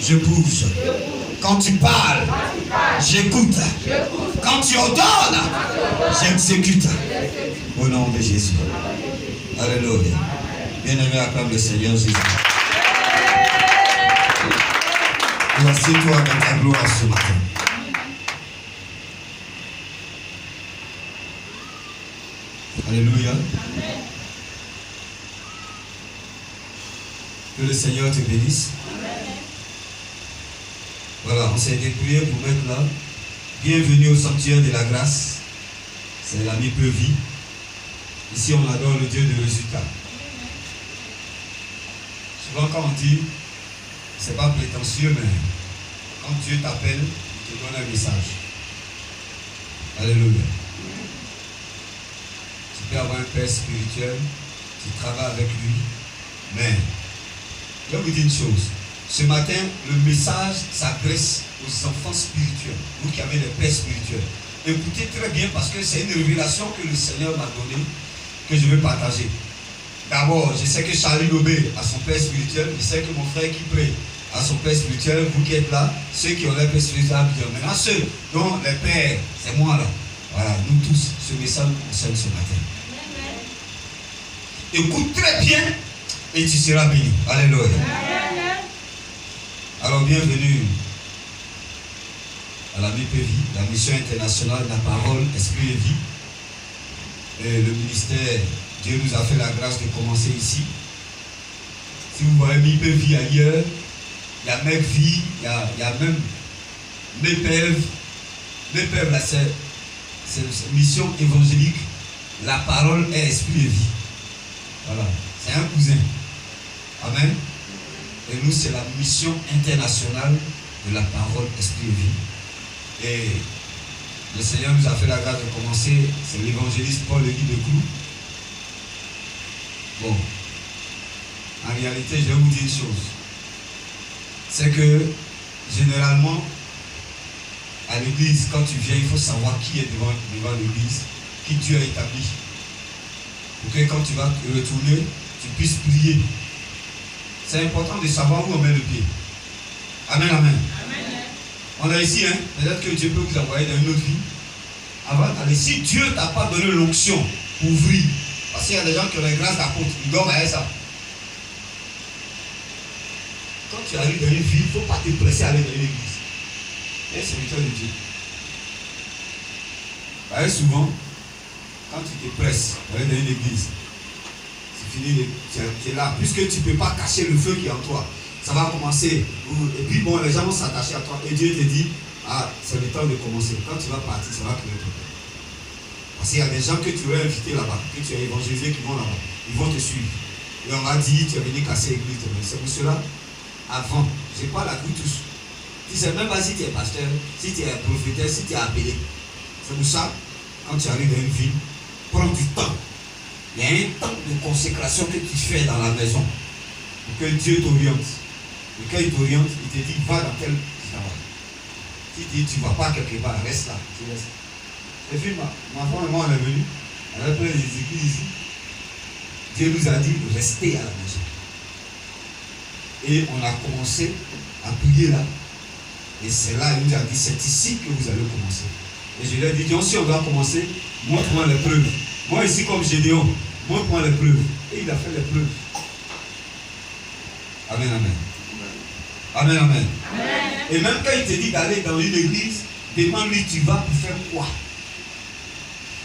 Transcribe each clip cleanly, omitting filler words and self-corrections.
Je bouge. Quand tu parles, j'écoute. Quand tu ordonnes, j'exécute. Au nom de Jésus. Alléluia. Bien-aimé, acclame le Seigneur Jésus. Voici-toi dans ta gloire ce matin. Alléluia. Que le Seigneur te bénisse. Voilà, on s'est dépouillé pour mettre là. Bienvenue au sanctuaire de la grâce. C'est l'ami Peu-Vie. Ici, on adore le Dieu de résultats. Souvent, quand on dit, c'est pas prétentieux, mais quand Dieu t'appelle, il te donne un message. Alléluia. Tu peux avoir un père spirituel, tu travailles avec lui, mais je vais vous dire une chose. Ce matin, le message s'adresse aux enfants spirituels, vous qui avez des pères spirituels. Écoutez très bien parce que c'est une révélation que le Seigneur m'a donnée, que je vais partager. D'abord, je sais que Charlie Lobé a son père spirituel, je sais que mon frère Kipré a son père spirituel, vous qui êtes là, ceux qui ont les pères spirituels, maintenant ceux dont les pères, c'est moi là. Voilà, nous tous, ce message nous concerne ce matin. Écoute très bien et tu seras béni. Alléluia. Alors bienvenue à la MIPEVI, la mission internationale de la parole, esprit et vie. Et le ministère, Dieu nous a fait la grâce de commencer ici. Si vous voyez MIPEVI ailleurs, il y a même vie, il y a même MEPEV. MEPEV là, c'est une mission évangélique. La parole est esprit et vie. Voilà, c'est un cousin. Amen. Et nous, c'est la mission internationale de la parole, esprit et vie. Et le Seigneur nous a fait la grâce de commencer. C'est l'évangéliste Paul-Élie de Clou. Bon, en réalité, je vais vous dire une chose. C'est que, généralement, à l'église, quand tu viens, il faut savoir qui est devant l'église, qui Dieu a établi. Pour que quand tu vas te retourner, tu puisses prier. C'est important de savoir où on met le pied. Amen, amen. Amen. On est ici, hein. Peut-être que Dieu peut vous envoyer dans une autre vie. Avant d'aller, si Dieu ne t'a pas donné l'onction pour ouvrir, parce qu'il y a des gens qui ont les grâces d'apôtre, ils dorment avec ça. Quand tu arrives dans une vie, il ne faut pas te presser à aller dans une église. Et c'est serviteur de Dieu. Voyez, souvent, quand tu te presses pour aller dans une église, fini, tu es là, puisque tu ne peux pas cacher le feu qui est en toi. Ça va commencer. Et puis bon, les gens vont s'attacher à toi. Et Dieu te dit, ah, c'est le temps de commencer. Quand tu vas partir, ça va créer un problème. Parce qu'il y a des gens que tu veux inviter là-bas, que tu as évangélisé qui vont là-bas. Ils vont te suivre. Et on va dire, tu es venu casser l'église. C'est pour cela, avant, je parle à vous tous. Tu ne sais même pas si tu es pasteur, si tu es prophétesse, si tu es appelé. C'est pour ça, quand tu arrives dans une ville, prends du temps. Il y a un temps de consécration que tu fais dans la maison pour que Dieu t'oriente. Et quand il t'oriente, il te dit va dans tel endroit. Si tu ne vas pas quelque part, reste là. Tu restes. Et puis ma femme et moi on est venus, on a pris les églises ici. Dieu nous a dit de rester à la maison. Et on a commencé à prier là. Et c'est là, il nous a dit c'est ici que vous allez commencer. Et je lui ai dit, si on doit commencer, montre-moi les preuves. Moi ici comme Gédéon, montre-moi les preuves. Et il a fait les preuves. Amen, amen. Amen, amen. Amen. Et même quand il te dit d'aller dans une église, demande-lui, tu vas pour faire quoi?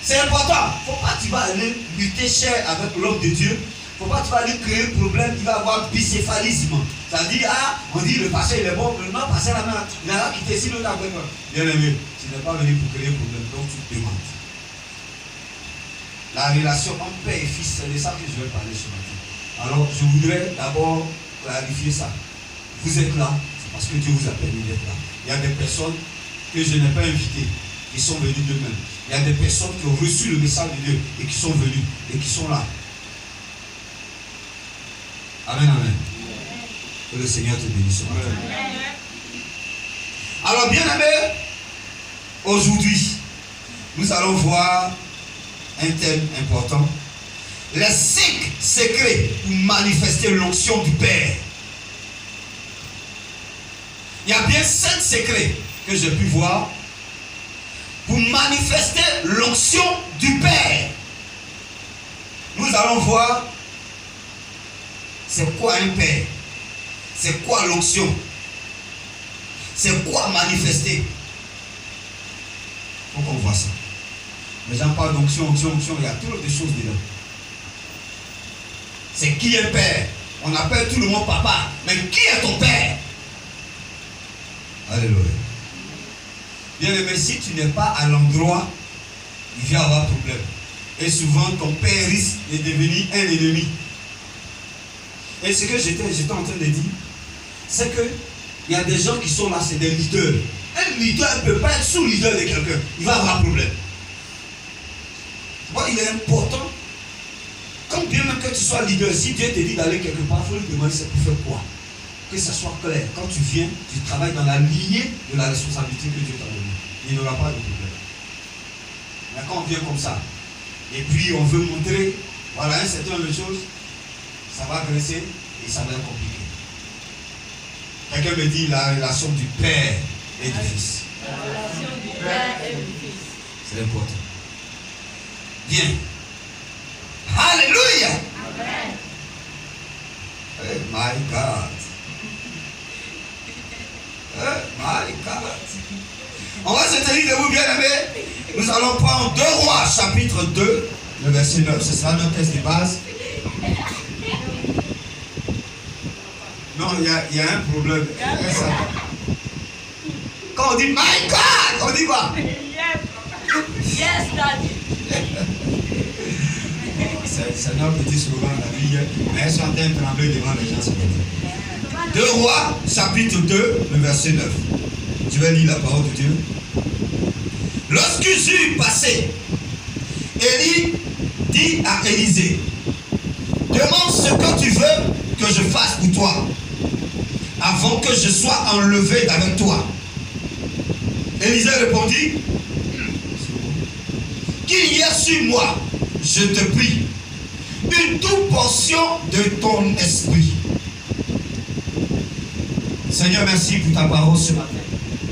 C'est important. Il ne faut pas que tu vas aller lutter cher avec l'homme de Dieu. Il ne faut pas que tu vas aller créer un problème qui va avoir bicéphalisme. C'est-à-dire, on dit le pasteur il est bon, le non, pasteur la main, il a quitté si l'autre a fait quoi. Bien aimé, tu n'es pas venu pour créer un problème, donc tu te demandes. La relation entre père et fils, c'est de ça que je vais parler ce matin. Alors, je voudrais d'abord clarifier ça. Vous êtes là, c'est parce que Dieu vous a permis d'être là. Il y a des personnes que je n'ai pas invitées, qui sont venues d'eux-mêmes. Il y a des personnes qui ont reçu le message de Dieu et qui sont venues et qui sont là. Amen, amen. Que le Seigneur te bénisse. Alors, bien aimé, aujourd'hui, nous allons voir un thème important. Les 5 secrets pour manifester l'onction du Père. Il y a bien 5 secrets que j'ai pu voir pour manifester l'onction du Père. Nous allons voir c'est quoi un Père, c'est quoi l'onction, c'est quoi manifester. Il faut qu'on voit ça. Les gens parlent d'onction, onction, il y a trop de choses dedans. C'est qui est Père? On appelle tout le monde papa, mais qui est ton Père? Alléluia. Bien aimé, si tu n'es pas à l'endroit, il vient avoir problème. Et souvent, ton père risque de devenir un ennemi. Et ce que j'étais en train de dire, c'est que il y a des gens qui sont là, c'est des leaders. Un leader ne peut pas être sous-leader de quelqu'un. Il va avoir problème. Bon, il est important, quand bien même que tu sois leader, si Dieu te dit d'aller quelque part, il faut lui demander c'est pour faire quoi. Que ça soit clair. Quand tu viens, tu travailles dans la lignée de la responsabilité que Dieu t'a donnée. Il n'y aura pas de problème. Mais quand on vient comme ça, et puis on veut montrer, voilà, un certain nombre de choses, ça va agresser et ça va être compliqué. Quelqu'un me dit la relation du Père et du Fils. La relation du Père et du Fils. C'est important. Bien. Alléluia. Amen. Oh my God. Oh my God. On va se tenir debout, bien aimé. Nous allons prendre 2 Rois, chapitre 2, le verset 9. Ce sera notre texte de base. Non, il y a un problème. Quand on dit my God, on dit quoi? Yes, Daddy. C'est notre petit slogan de la vie, mais elles sont en train de trembler devant les gens ce matin. 2 Rois, chapitre 2, le verset 9. Je vais lire la parole de Dieu. Lorsqu'ils eurent passé, Élie dit à Élisée, demande ce que tu veux que je fasse pour toi, avant que je sois enlevé d'avec toi. Élisée répondit, qu'il y ait sur moi, je te prie, une double portion de ton esprit. Seigneur, merci pour ta parole ce matin.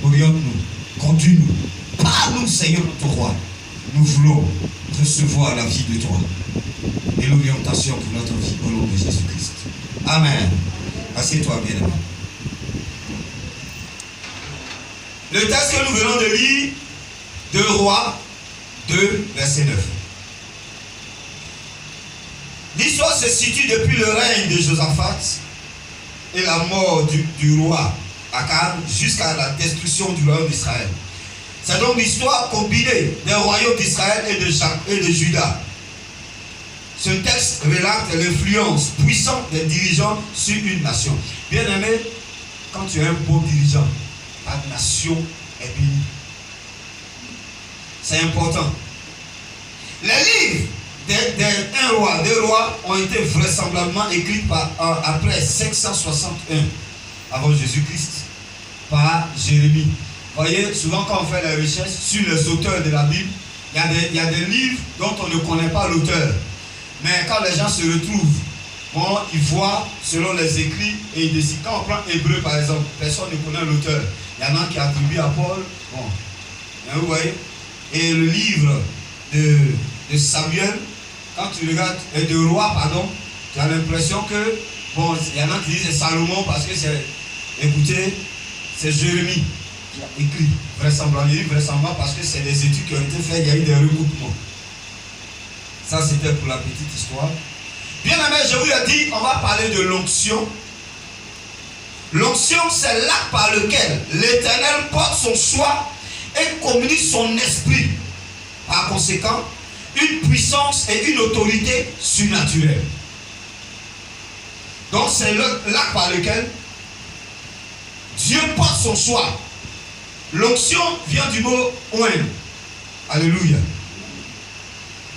Oriente-nous, conduis-nous, parle-nous, Seigneur, notre roi. Nous voulons recevoir la vie de toi et l'orientation pour notre vie au nom de Jésus-Christ. Amen. Assieds-toi, bien-aimé. Le texte que nous venons de lire, 2 Rois 2, verset 9. L'histoire se situe depuis le règne de Josaphat et la mort du roi Akab jusqu'à la destruction du royaume d'Israël. C'est donc l'histoire combinée des royaumes d'Israël et de Juda. Ce texte relate l'influence puissante des dirigeants sur une nation. Bien aimé, quand tu es un bon dirigeant, ta nation est bénie. C'est important. Les livres des 2 rois ont été vraisemblablement écrits après 561 avant Jésus-Christ par Jérémie. Vous voyez, souvent quand on fait la recherche sur les auteurs de la Bible, il y a des livres dont on ne connaît pas l'auteur. Mais quand les gens se retrouvent, bon, ils voient selon les écrits et ils décident. Quand on prend Hébreu par exemple, personne ne connaît l'auteur. Il y en a qui attribuent à Paul. Bon, mais vous voyez, et le livre de Samuel, quand tu regardes, de roi, pardon, tu as l'impression que, bon, il y en a qui disent c'est Salomon parce que c'est, écoutez, c'est Jérémie qui a écrit, vraisemblablement, il dit vraisemblablement parce que c'est des études qui ont été faites, il y a eu des recoupements. Ça, c'était pour la petite histoire. Bien aimé, je vous ai dit, on va parler de l'onction. L'onction, c'est l'acte par lequel l'Éternel porte son choix et communique son esprit. Par conséquent, une puissance et une autorité surnaturelle. Donc, c'est l'acte par lequel Dieu porte son choix. L'onction vient du mot oindre. Alléluia.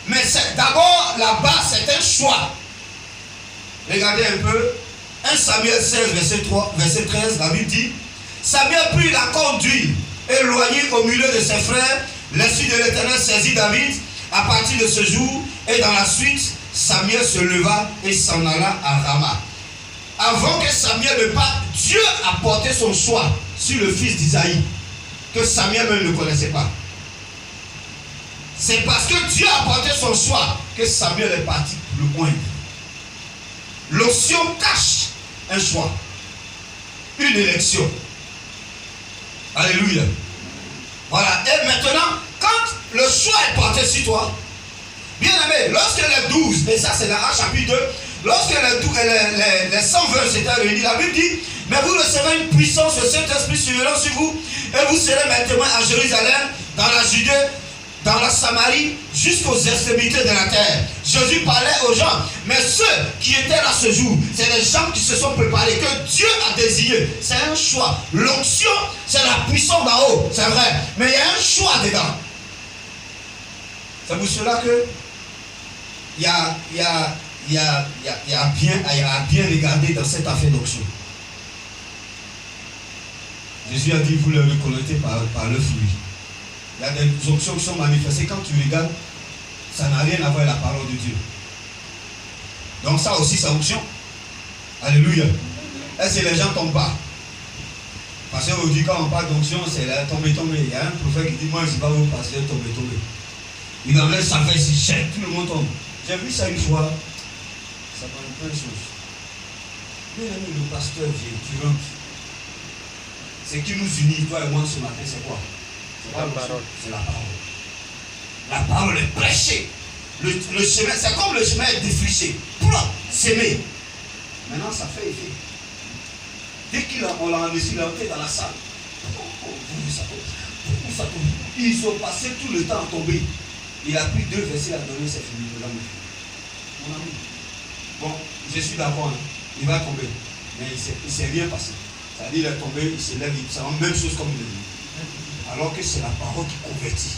Mais d'abord, là-bas, c'est un choix. Regardez un peu. 1 Samuel 16, verset 13, la Bible dit, Samuel prit la corne d'huile, éloigné au milieu de ses frères. L'esprit de l'Éternel saisit David à partir de ce jour, et dans la suite, Samuel se leva et s'en alla à Rama. Avant que Samuel ne parte, Dieu a porté son choix sur le fils d'Isaïe, que Samuel même ne connaissait pas. C'est parce que Dieu a porté son choix que Samuel est parti le moins. L'onction cache un choix, une élection. Alléluia. Voilà. Et maintenant, quand le choix est porté sur toi, bien aimé, lorsque les 12, et ça c'est dans Actes chapitre 2, lorsque les 120 s'étaient réunis, la Bible dit, mais vous recevrez une puissance, le Saint-Esprit survenant sur vous, et vous serez mes témoins à Jérusalem, dans la Judée, dans la Samarie, jusqu'aux extrémités de la terre. Jésus parlait aux gens, mais ceux qui étaient là ce jour, c'est les gens qui se sont préparés, que Dieu a désigné. C'est un choix. L'onction, c'est la puissance d'en haut, c'est vrai, mais il y a un choix dedans. C'est pour cela que il y a bien regarder dans cette affaire d'onction. Jésus a dit, vous le reconnaissez par le fruit. Il y a des options qui sont manifestées. Quand tu regardes, ça n'a rien à voir avec la parole de Dieu. Donc ça aussi, c'est onction. Alléluia. Est-ce que les gens ne tombent pas? Parce qu'on dit quand on parle d'onction, c'est là, tomber. Il y a un prophète qui dit, moi je ne sais pas où passer, tomber. Il enlève sa fesse, il jette, tout le monde tombe. J'ai vu ça une fois. Ça parle plein de choses. Bien aimé, le pasteur vient, tu rentres. Ce qui nous unit, toi et moi, ce matin, c'est quoi? C'est la parole. C'est la parole. La parole est prêchée. Le chemin, c'est comme le chemin est défriché. S'aimer. Maintenant, ça fait effet. Dès qu'on l'a enregistré, il est entré dans la salle. Ils ont passé tout le temps à tomber. Il a pris 2 versets à donner, c'est fini. Mon ami. Bon, je suis d'accord. Hein. Il va tomber. Mais il ne s'est rien passé. C'est-à-dire qu'il est tombé, il se lève, c'est la même chose comme il le dit. Alors que c'est la parole qui convertit.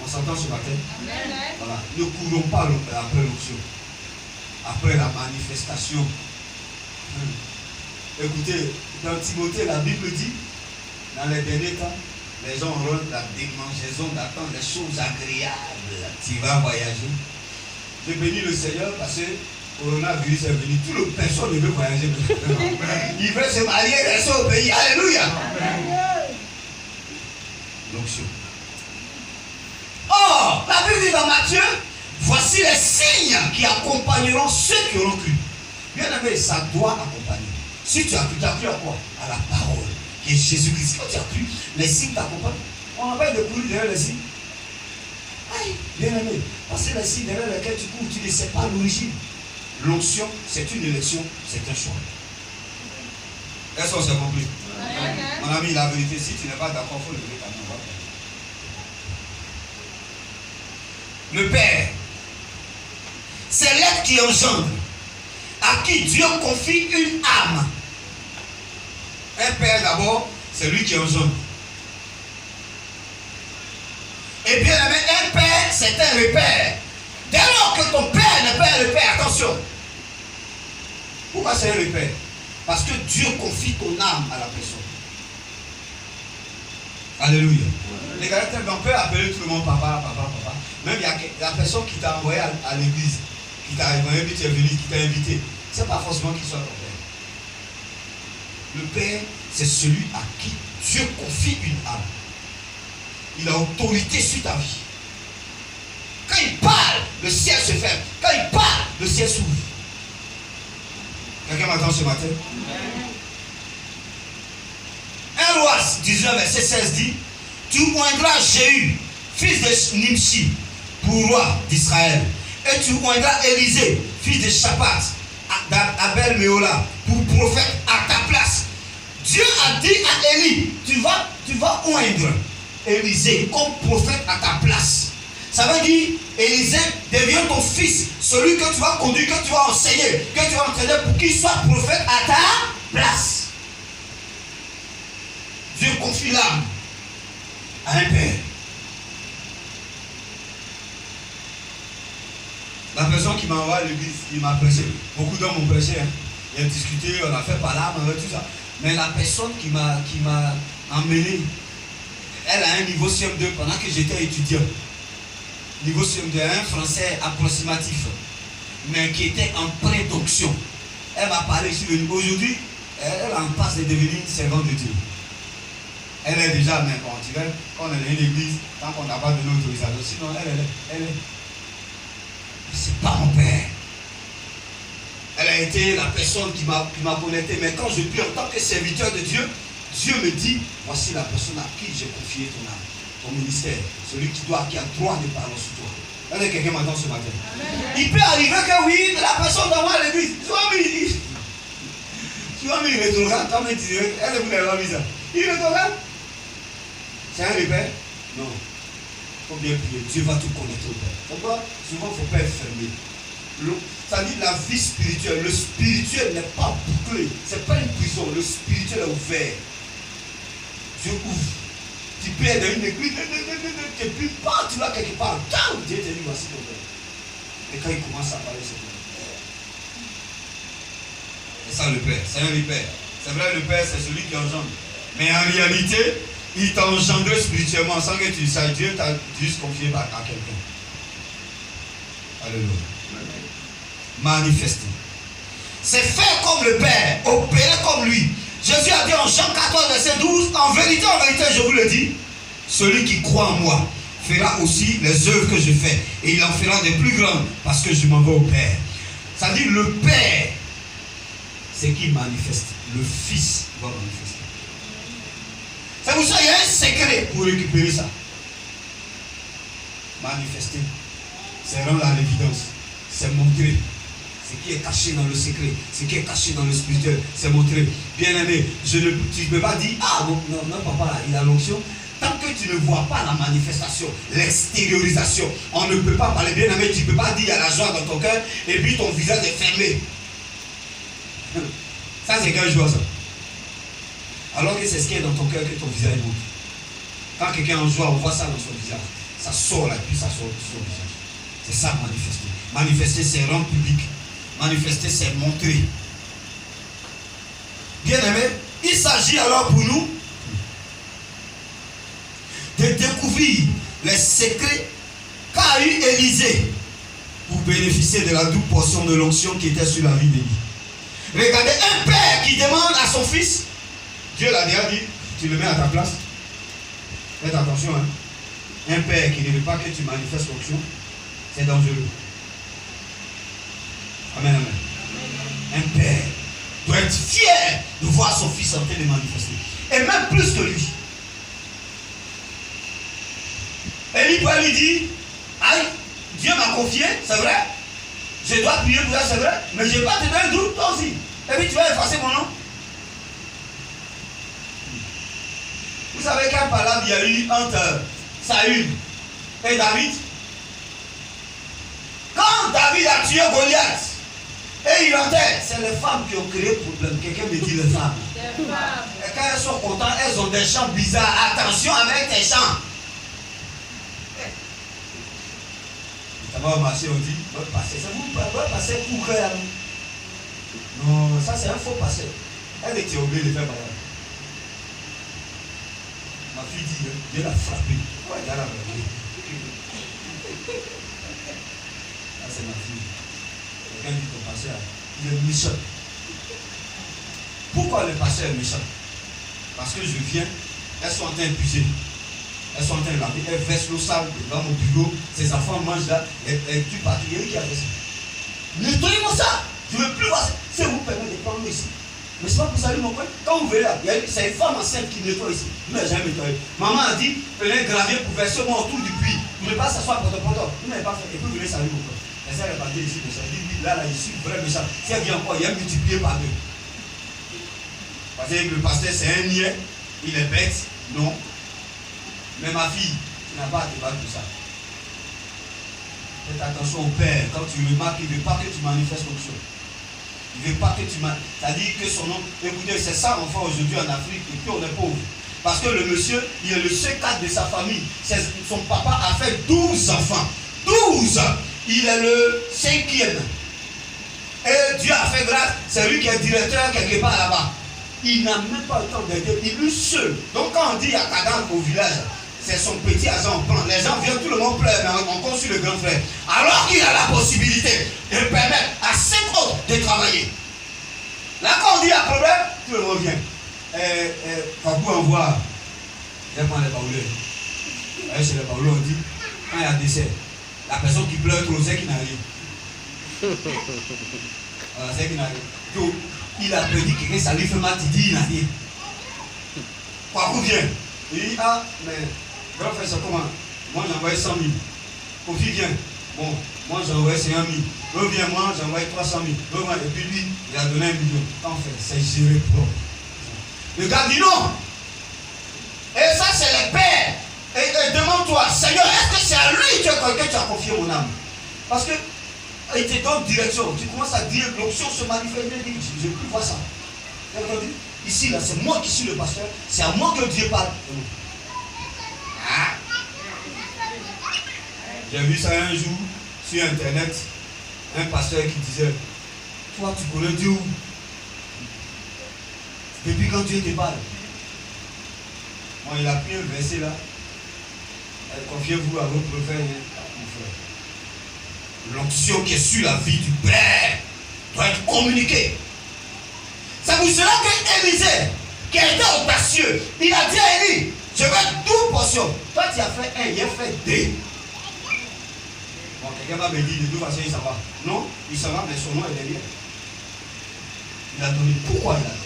On s'entend ce matin? Voilà. Ne courons pas après l'onction. Après la manifestation. Écoutez, dans Timothée, la Bible dit, dans les derniers temps, les gens auront la démangeaison d'attendre les choses agréables. Tu vas voyager. Je bénis le Seigneur parce que le coronavirus est venu. Tout le personne ne veut voyager. Il veut se marier et rester au pays. Alléluia. L'onction. Or, la Bible dit dans Matthieu, voici les signes qui accompagneront ceux qui auront cru. Bien aimé, ça doit accompagner. Si tu as cru à quoi? À la parole, qui est Jésus-Christ. Quand tu as cru, les signes t'accompagnent. On n'a pas de courir derrière les signes. Aïe, bien aimé, parce que les signes derrière lesquels tu cours, tu ne sais pas l'origine. L'onction, c'est une élection, c'est un choix. Est-ce qu'on s'est compris? Mon ami, la vérité, si tu n'es pas d'accord, il faut lever ta main. Le Père, c'est l'être qui engendre, à qui Dieu confie une âme. Un Père d'abord, c'est lui qui engendre. Et bien aimé, un Père, c'est un repère. Dès lors que ton Père n'est pas un repère, attention. Pourquoi c'est un repère? Parce que Dieu confie ton âme à la personne. Alléluia. Les caractères, on peut appeler tout le monde papa. Même il y a la personne qui t'a envoyé à l'église, qui t'a envoyé, puis tu es venu, qui t'a invité. Ce n'est pas forcément qu'il soit ton père. Le Père, c'est celui à qui Dieu confie une âme. il a autorité sur ta vie. Quand il parle, le ciel se ferme. Quand il parle, le ciel s'ouvre. Quelqu'un m'entend ce matin? 1 Roi 19, verset 16 dit: tu oindras Jéhu, fils de Nimshi, pour roi d'Israël. Et tu oindras Élisée, fils de Shaphat, d'Abel Méola, pour prophète à ta place. Dieu a dit à Élie: tu vas oindre Élisée comme prophète à ta place. Ça veut dire, Élisée devient ton fils, celui que tu vas conduire, que tu vas enseigner, que tu vas entraîner pour qu'il soit prophète à ta place. Dieu confie l'âme à un père. La personne qui m'a envoyé à l'église, il m'a prêché. Beaucoup d'hommes m'ont prêché. Hein. Il a discuté, on a fait par là, tout ça. Mais la personne qui m'a emmené, elle a un niveau CM2 pendant que j'étais étudiant. Niveau CM2, un français approximatif, mais qui était en prédonction. Elle m'a parlé ici de niveau. Aujourd'hui, elle est en passe de devenir une servante de Dieu. Elle est déjà, mais bon, tu vois, quand on est dans une église, tant qu'on n'a pas donné l'autorisation, sinon elle est. C'est pas mon père. Elle a été la personne qui m'a connecté. Mais quand je prie en tant que serviteur de Dieu, Dieu me dit: voici la personne à qui j'ai confié ton âme, ton ministère, celui qui a droit de parler sur toi. Est-ce que quelqu'un m'entend ce matin? Amen. Il peut arriver que oui, la personne d'envoie à l'église, tu vois, mais il rétrograde, comme il disait, elle ne voulait pas mis ça. Il rétrograde. C'est un repère? Non. Il faut bien prier. Dieu va tout connaître au Père. Pourquoi? Souvent, il ne faut pas être fermé. Ça dit la vie spirituelle. Le spirituel n'est pas bouclé. Ce n'est pas une prison. Le spirituel est ouvert. Dieu ouvre. Tu peux être dans une église, et puis tu vas quelque part. Dieu te dit: voici ton Père. Et quand il commence à parler, c'est bon. C'est ça le Père. C'est un repère. C'est vrai, le Père, c'est celui qui engendre. Mais en réalité, il t'a engendré spirituellement sans que tu le saches. Dieu t'a juste confié à quelqu'un. Alléluia. Manifester. C'est faire comme le Père, opérer comme lui. Jésus a dit en Jean 14, verset 12, en vérité, je vous le dis, celui qui croit en moi fera aussi les œuvres que je fais. Et il en fera des plus grandes parce que je m'en vais au Père. Ça dit le Père, c'est qui manifeste. Le Fils doit manifester. C'est pour ça qu'il y a un secret pour récupérer ça. Manifester, c'est rendre à l'évidence, c'est montrer. Ce qui est caché dans le secret, ce qui est caché dans le spirituel, c'est montrer. Bien-aimé, tu ne peux pas dire: ah non, papa, là, il a l'onction. Tant que tu ne vois pas la manifestation, l'extériorisation, on ne peut pas parler. Bien-aimé, tu ne peux pas dire: il y a la joie dans ton cœur et puis ton visage est fermé. Ça, c'est quelle joie, ça? Alors que c'est ce qui est dans ton cœur que ton visage montre. Quand quelqu'un est en joie, on voit ça dans son visage. Ça sort là, puis ça sort de son visage. C'est ça, manifester. Manifester, c'est rendre public. Manifester, c'est montrer. Bien aimé, il s'agit alors pour nous de découvrir les secrets qu'a eu Élisée pour bénéficier de la double portion de l'onction qui était sur la vie d'Élie. Regardez, un père qui demande à son fils, Dieu l'a déjà dit, tu le mets à ta place. Faites attention, hein. Un père qui ne veut pas que tu manifestes l'onction, c'est dangereux. Amen, amen. Un père doit être fier de voir son fils en train de manifester. Et même plus que lui. Élie peut lui dire: aïe, Dieu m'a confié, c'est vrai. Je dois prier pour ça, c'est vrai. Mais je ne vais pas te donner un doute, toi aussi. Et puis tu vas effacer mon nom. Vous savez quelle parole il y a eu entre Saül et David? Quand David a tué Goliath et il rentrait, c'est les femmes qui ont créé le problème. Quelqu'un me dit les femmes. Et quand elles sont contentes, elles ont des chants bizarres. Attention avec tes chants. Ça va marcher, on dit, votre passé. C'est vous, votre passé pour créer à nous. Non, ça c'est un faux passé. Elle était obligée de faire par là. Ma fille dit, Dieu l'a frappé. Pourquoi elle a frappé? Ah, c'est ma fille. Quelqu'un dit ton pasteur, il est méchant. Pourquoi le pasteur est méchant? Parce que je viens, elles sont en train de puiser. Elles sont en train de laver, elles versent l'eau sale devant mon bureau, ses enfants mangent là, elles tuent partout. Il y a qui a fait ça. Nettoyez-moi ça. Je ne veux plus voir ça. Si vous permettez de prendre ici. Mais c'est pas pour ça, mon coin. Quand vous verrez là, c'est une femme enceinte qui nettoie ici. Vous n'avez jamais nettoyé. Maman a dit, prenez gravier pour verser moi autour du puits. Vous ne pas s'asseoir pour vous n'avez pas fait. Et puis vous venez saluer mon coin. Elle s'est répandue ici, mais ça dit, oui, là, je suis vrai méchant. Si elle vient encore, il a multiplié par deux. Parce que le pasteur, c'est un niais. Il est bête. Non. Mais ma fille, tu n'as pas à te battre pour ça. Faites attention au père. Quand tu remarques, il ne veut pas que tu manifestes quelque chose. Il ne veut pas que tu manifestes. C'est-à-dire que son nom. Écoutez, c'est ça on fait aujourd'hui en Afrique. Et puis on est pauvre. Parce que le monsieur, il est le seul cadre de sa famille. Son papa a fait 12 enfants. 12. Il est le 5e. Et Dieu a fait grâce. C'est lui qui est directeur quelque part là-bas. Il n'a même pas le temps d'aider. Il est seul. Donc quand on dit à Kadam au village, c'est son petit agent. Les gens viennent, tout le monde pleure, mais on compte sur le grand frère. Alors qu'il a la possibilité de permettre à 5 autres de travailler. Là, quand on dit un problème, tout le monde vient. Quand vous envoie, je prends les baouleurs. Chez les baouleurs, on dit, quand il y a décès, la personne qui pleure trop, c'est qui n'a rien. Voilà, c'est qui n'a rien. Donc, il a prédit que ça lui fait mal, il dit, il n'a rien. Quand vous vient, il dit, ah, mais grand frère, c'est comment? Moi, j'ai envoyé 100 000. Kofi vient. Bon, moi, j'ai envoyé 50 000. Reviens, moi, j'ai envoyé 300 000. Et puis lui, il a donné 1 million. En fait, c'est géré propre. Le gars dit non. Et ça, c'est le père. Et demande-toi, Seigneur, est-ce que c'est à lui que tu as confié mon âme? Parce que il te donne direction. Tu commences à dire l'option se manifeste. Je ne veux plus voir ça. Ici, là, c'est moi qui suis le pasteur. C'est à moi que Dieu parle. Ah. J'ai vu ça un jour sur internet. Un pasteur qui disait, toi, tu connais Dieu où? Depuis quand Dieu te parle. Bon, il a pris un verset là. Confiez-vous à votre frère, mon frère. L'onction qui est sur la vie du Père doit être communiquée. C'est pour cela que Élisée, qui était audacieux, il a dit à Élie, je veux 12 portions. Toi, tu as fait 1, il a fait 2. Bon, quelqu'un va me dire, de toute façon, il s'en va. Non, il s'en va, mais son nom est derrière. Il a donné. Pourquoi il a donné?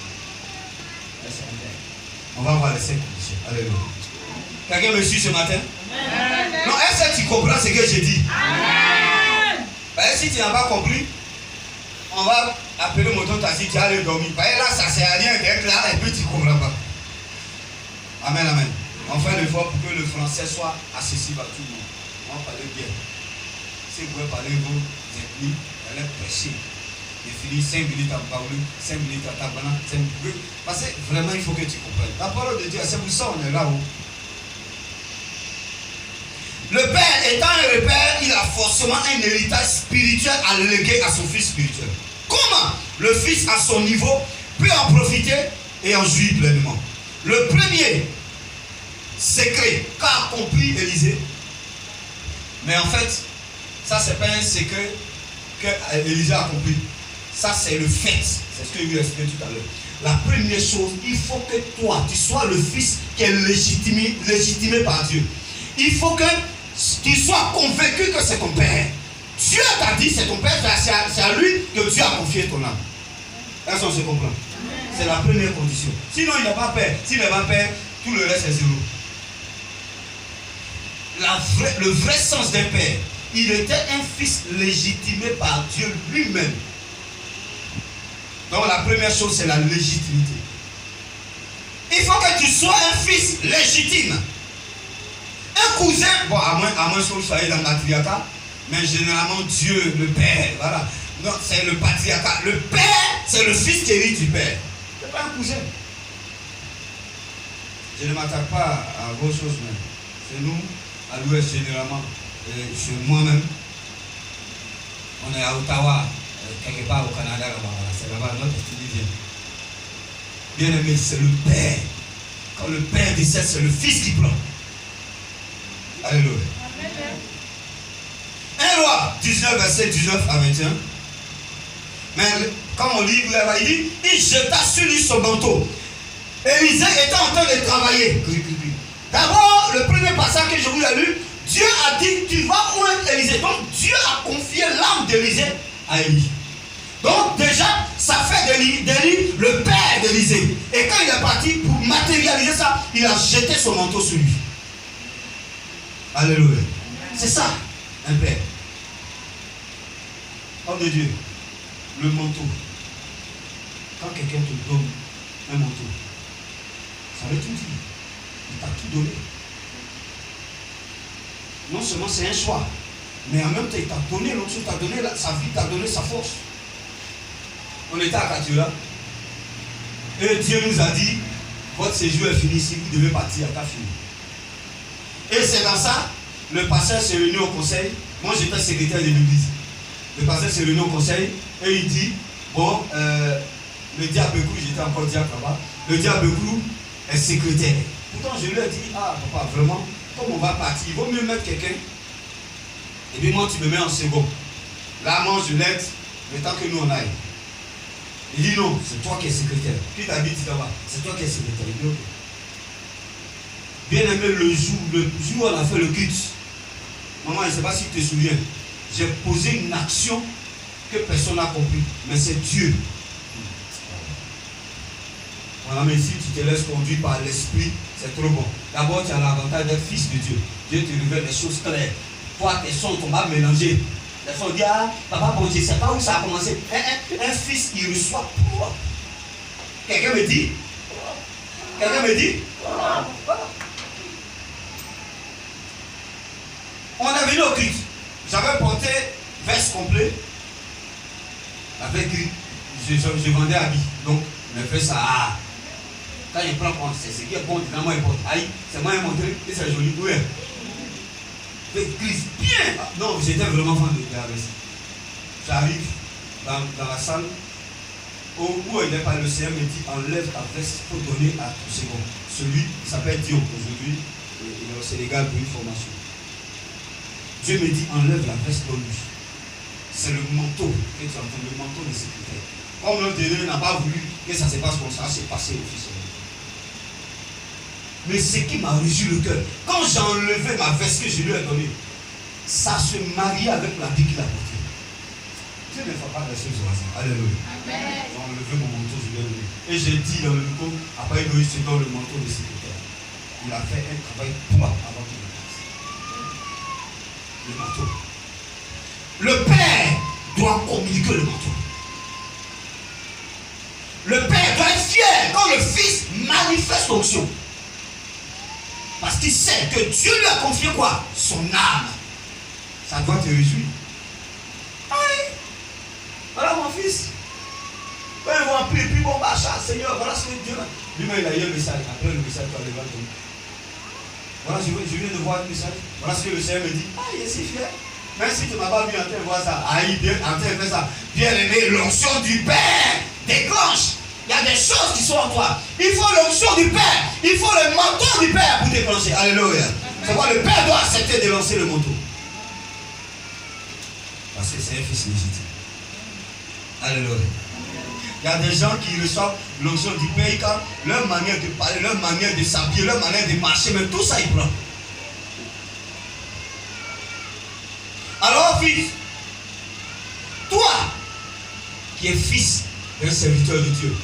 On va voir les 5 conditions. Alléluia. Quelqu'un me suit ce matin? Non, est-ce que tu comprends ce que j'ai dit? Si tu n'as pas compris, on va appeler mon tonton Tassi, tu vas aller dormir. Là, ça ne sert à rien d'être là et puis tu ne comprends pas. Amen, amen. On fait l'effort pour que le français soit accessible à tout le monde. On va parler bien. Si vous pouvez parler vos ethnies, allez prêcher. Et finir 5 minutes à parler, 5 minutes à tabana, 5 minutes. Parce que vraiment, il faut que tu comprennes. La parole de Dieu, c'est pour ça qu'on est là-haut. Le père étant le père, il a forcément un héritage spirituel à léguer à son fils spirituel. Comment le fils à son niveau peut en profiter et en jouir pleinement? Le premier secret qu'a accompli Élisée, mais en fait, ça c'est pas un secret que Élisée a accompli. Ça c'est le fait. C'est ce que je lui ai expliqué tout à l'heure. La première chose, il faut que toi, tu sois le fils qui est légitimé par Dieu. Il faut que tu sois convaincu que c'est ton père. Dieu t'a dit c'est ton père, c'est à lui que Dieu a confié ton âme. Est-ce qu'on se comprend? C'est la première condition. Sinon il n'a pas père. S'il n'a pas père, tout le reste est zéro. Le vrai sens d'un père, il était un fils légitimé par Dieu lui-même. Donc la première chose, c'est la légitimité. Il faut que tu sois un fils légitime. Un cousin, bon, à moins que vous soyez dans le patriarcat, mais généralement Dieu, le Père, voilà. Non, c'est le patriarcat. Le Père, c'est le fils qui hérite du Père. Ce n'est pas un cousin. Je ne m'attaque pas à vos choses, mais c'est nous, à l'Ouest généralement, chez moi-même, on est à Ottawa, quelque part au Canada, là-bas, c'est là-bas, notre étudiant vient. Bien aimé, c'est le Père. Quand le Père décède, c'est le Fils qui prend. Alléluia. 1 Roi 19, verset 19 à 21. Mais quand on lit là-bas, il dit, il jeta sur lui son manteau. Élisée était en train de travailler. D'abord, le premier passage que je vous ai lu, Dieu a dit, tu vas oindre Élisée. Donc Dieu a confié l'âme d'Élisée à Élie. Donc déjà, ça fait d'Élie le père d'Élisée. Et quand il est parti pour matérialiser ça, il a jeté son manteau sur lui. Alléluia. C'est ça, un père. Homme de Dieu, le manteau. Quand quelqu'un te donne un manteau, ça veut tout dire. Il t'a tout donné. Non seulement c'est un choix, mais en même temps, il t'a donné l'onction, t'a donné sa vie, t'a donné sa force. On était à Katura. Et Dieu nous a dit, votre séjour est fini, si vous devez partir, t'as fini. Et c'est dans ça, le pasteur s'est réuni au conseil. Moi, j'étais secrétaire de l'église. Le pasteur s'est réuni au conseil et il dit, bon, le diable Bekou, j'étais encore diable là-bas, le diable Bekou est secrétaire. Pourtant, je lui ai dit, ah papa, vraiment, comme on va partir, il vaut mieux mettre quelqu'un. Et puis moi, tu me mets en second. Là, moi, je l'aide, le temps que nous on aille. Il dit non, c'est toi qui es secrétaire. Qui t'habite là-bas? C'est toi qui es secrétaire. Il dit ok. Bien aimé, le jour où on a fait le culte, maman, je ne sais pas si tu te souviens, j'ai posé une action que personne n'a compris, mais c'est Dieu. Voilà, mais si tu te laisses conduire par l'esprit, c'est trop bon. D'abord, tu as l'avantage d'être fils de Dieu. Dieu te révèle des choses claires. Toi, tes sons, ton bas mélangés. Les sons disent, ah, papa, bon, je ne sais pas où ça a commencé. Un fils qui reçoit. Quelqu'un me dit? Quelqu'un me dit? On est venu au culte. J'avais porté veste complet avec gris. Je vendais habits. Donc, je fais ça. Quand je prends compte, c'est ce qui est bon, dans moi, il porte. Aïe, c'est moi qui ai montré et c'est joli. Oui. Avec gris. Bien. Non, j'étais vraiment fan de la veste. J'arrive dans la salle où il n'est pas, le Seigneur me dit enlève ta veste pour donner à ton second. Celui qui s'appelle Dion aujourd'hui, il est au Sénégal pour une formation. Dieu me dit enlève la veste de lui. C'est le manteau que tu entends, le manteau de sécurité. Comme l'autre dernier n'a pas voulu que ça se passe comme ça, c'est passé officiellement. Mais ce qui m'a réjoui le cœur, quand j'ai enlevé ma veste que je lui ai donnée, ça se mariait avec la vie qu'il a portée. Dieu ne fait pas des choses au hasard. Alléluia. J'ai enlevé mon manteau, je lui ai donné. Et j'ai dit dans le micro, après il se donne le manteau de sécurité. Il a fait un travail pour avant qu'il le fasse. Le manteau. Le père doit communiquer le manteau. Le père doit être fier quand le fils manifeste l'onction. Parce qu'il sait que Dieu lui a confié quoi? Son âme. Ça doit te réjouir. Oui. Voilà mon fils. Quand ils vont appeler, puis bon, machin, Seigneur, voilà ce que Dieu a. Lui-même, il a eu un message. Après le message, tu vas le voir. Voilà, je viens de voir un message. Voilà ce que le Seigneur me dit. Ah, il est si fier. Même si tu ne m'as pas vu en train de voir ça. Ah, il est en train de faire ça. Bien aimé, l'onction du Père déclenche. Il y a des choses qui sont en toi. Il faut l'onction du Père. Il faut le manteau du Père pour déclencher. Alléluia. C'est pourquoi le Père doit accepter de lancer le manteau. Parce que c'est un fils légitime. Alléluia. Il y a des gens qui reçoivent l'onction du Père, quand leur manière de parler, leur manière de s'habiller, leur manière de marcher, mais tout ça il prend. Alors fils, toi qui es fils d'un serviteur de Dieu,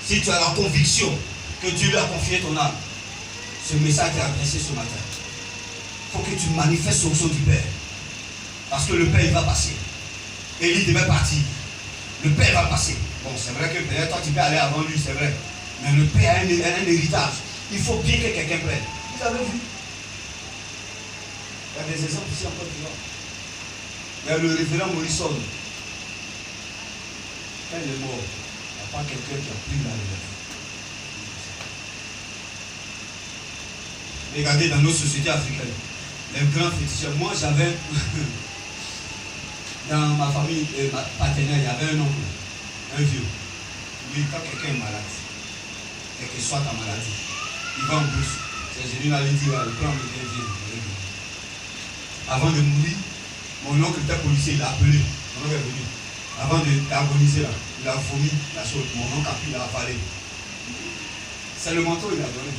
si tu as la conviction que Dieu lui a confié ton âme, ce message est adressé ce matin. Il faut que tu manifestes l'onction du Père. Parce que le Père il va passer. Élie devait partir. Le Père va passer. Bon, c'est vrai que peut-être toi tu peux aller avant lui, c'est vrai. Mais le Père a un héritage. Il faut bien que quelqu'un prenne. Vous avez vu? Il y a des exemples ici encore plus loin. Il y a le révérend Morrison. Quand il est mort, il n'y a pas quelqu'un qui a pris la relève. Regardez dans nos sociétés africaines, les grands féticheurs. Moi j'avais, dans ma famille paternelle, il y avait un oncle, un vieux. Lui, quand quelqu'un est malade, quelle que soit ta maladie, il va en bourse. C'est Jésus m'avait dit, le plan de vieux. Avant de mourir, mon oncle était policier, il a appelé. Mon oncle est venu. Avant d'agoniser là, il a vomi la chose. Mon oncle a pu l'avalé. C'est le manteau qu'il a donné.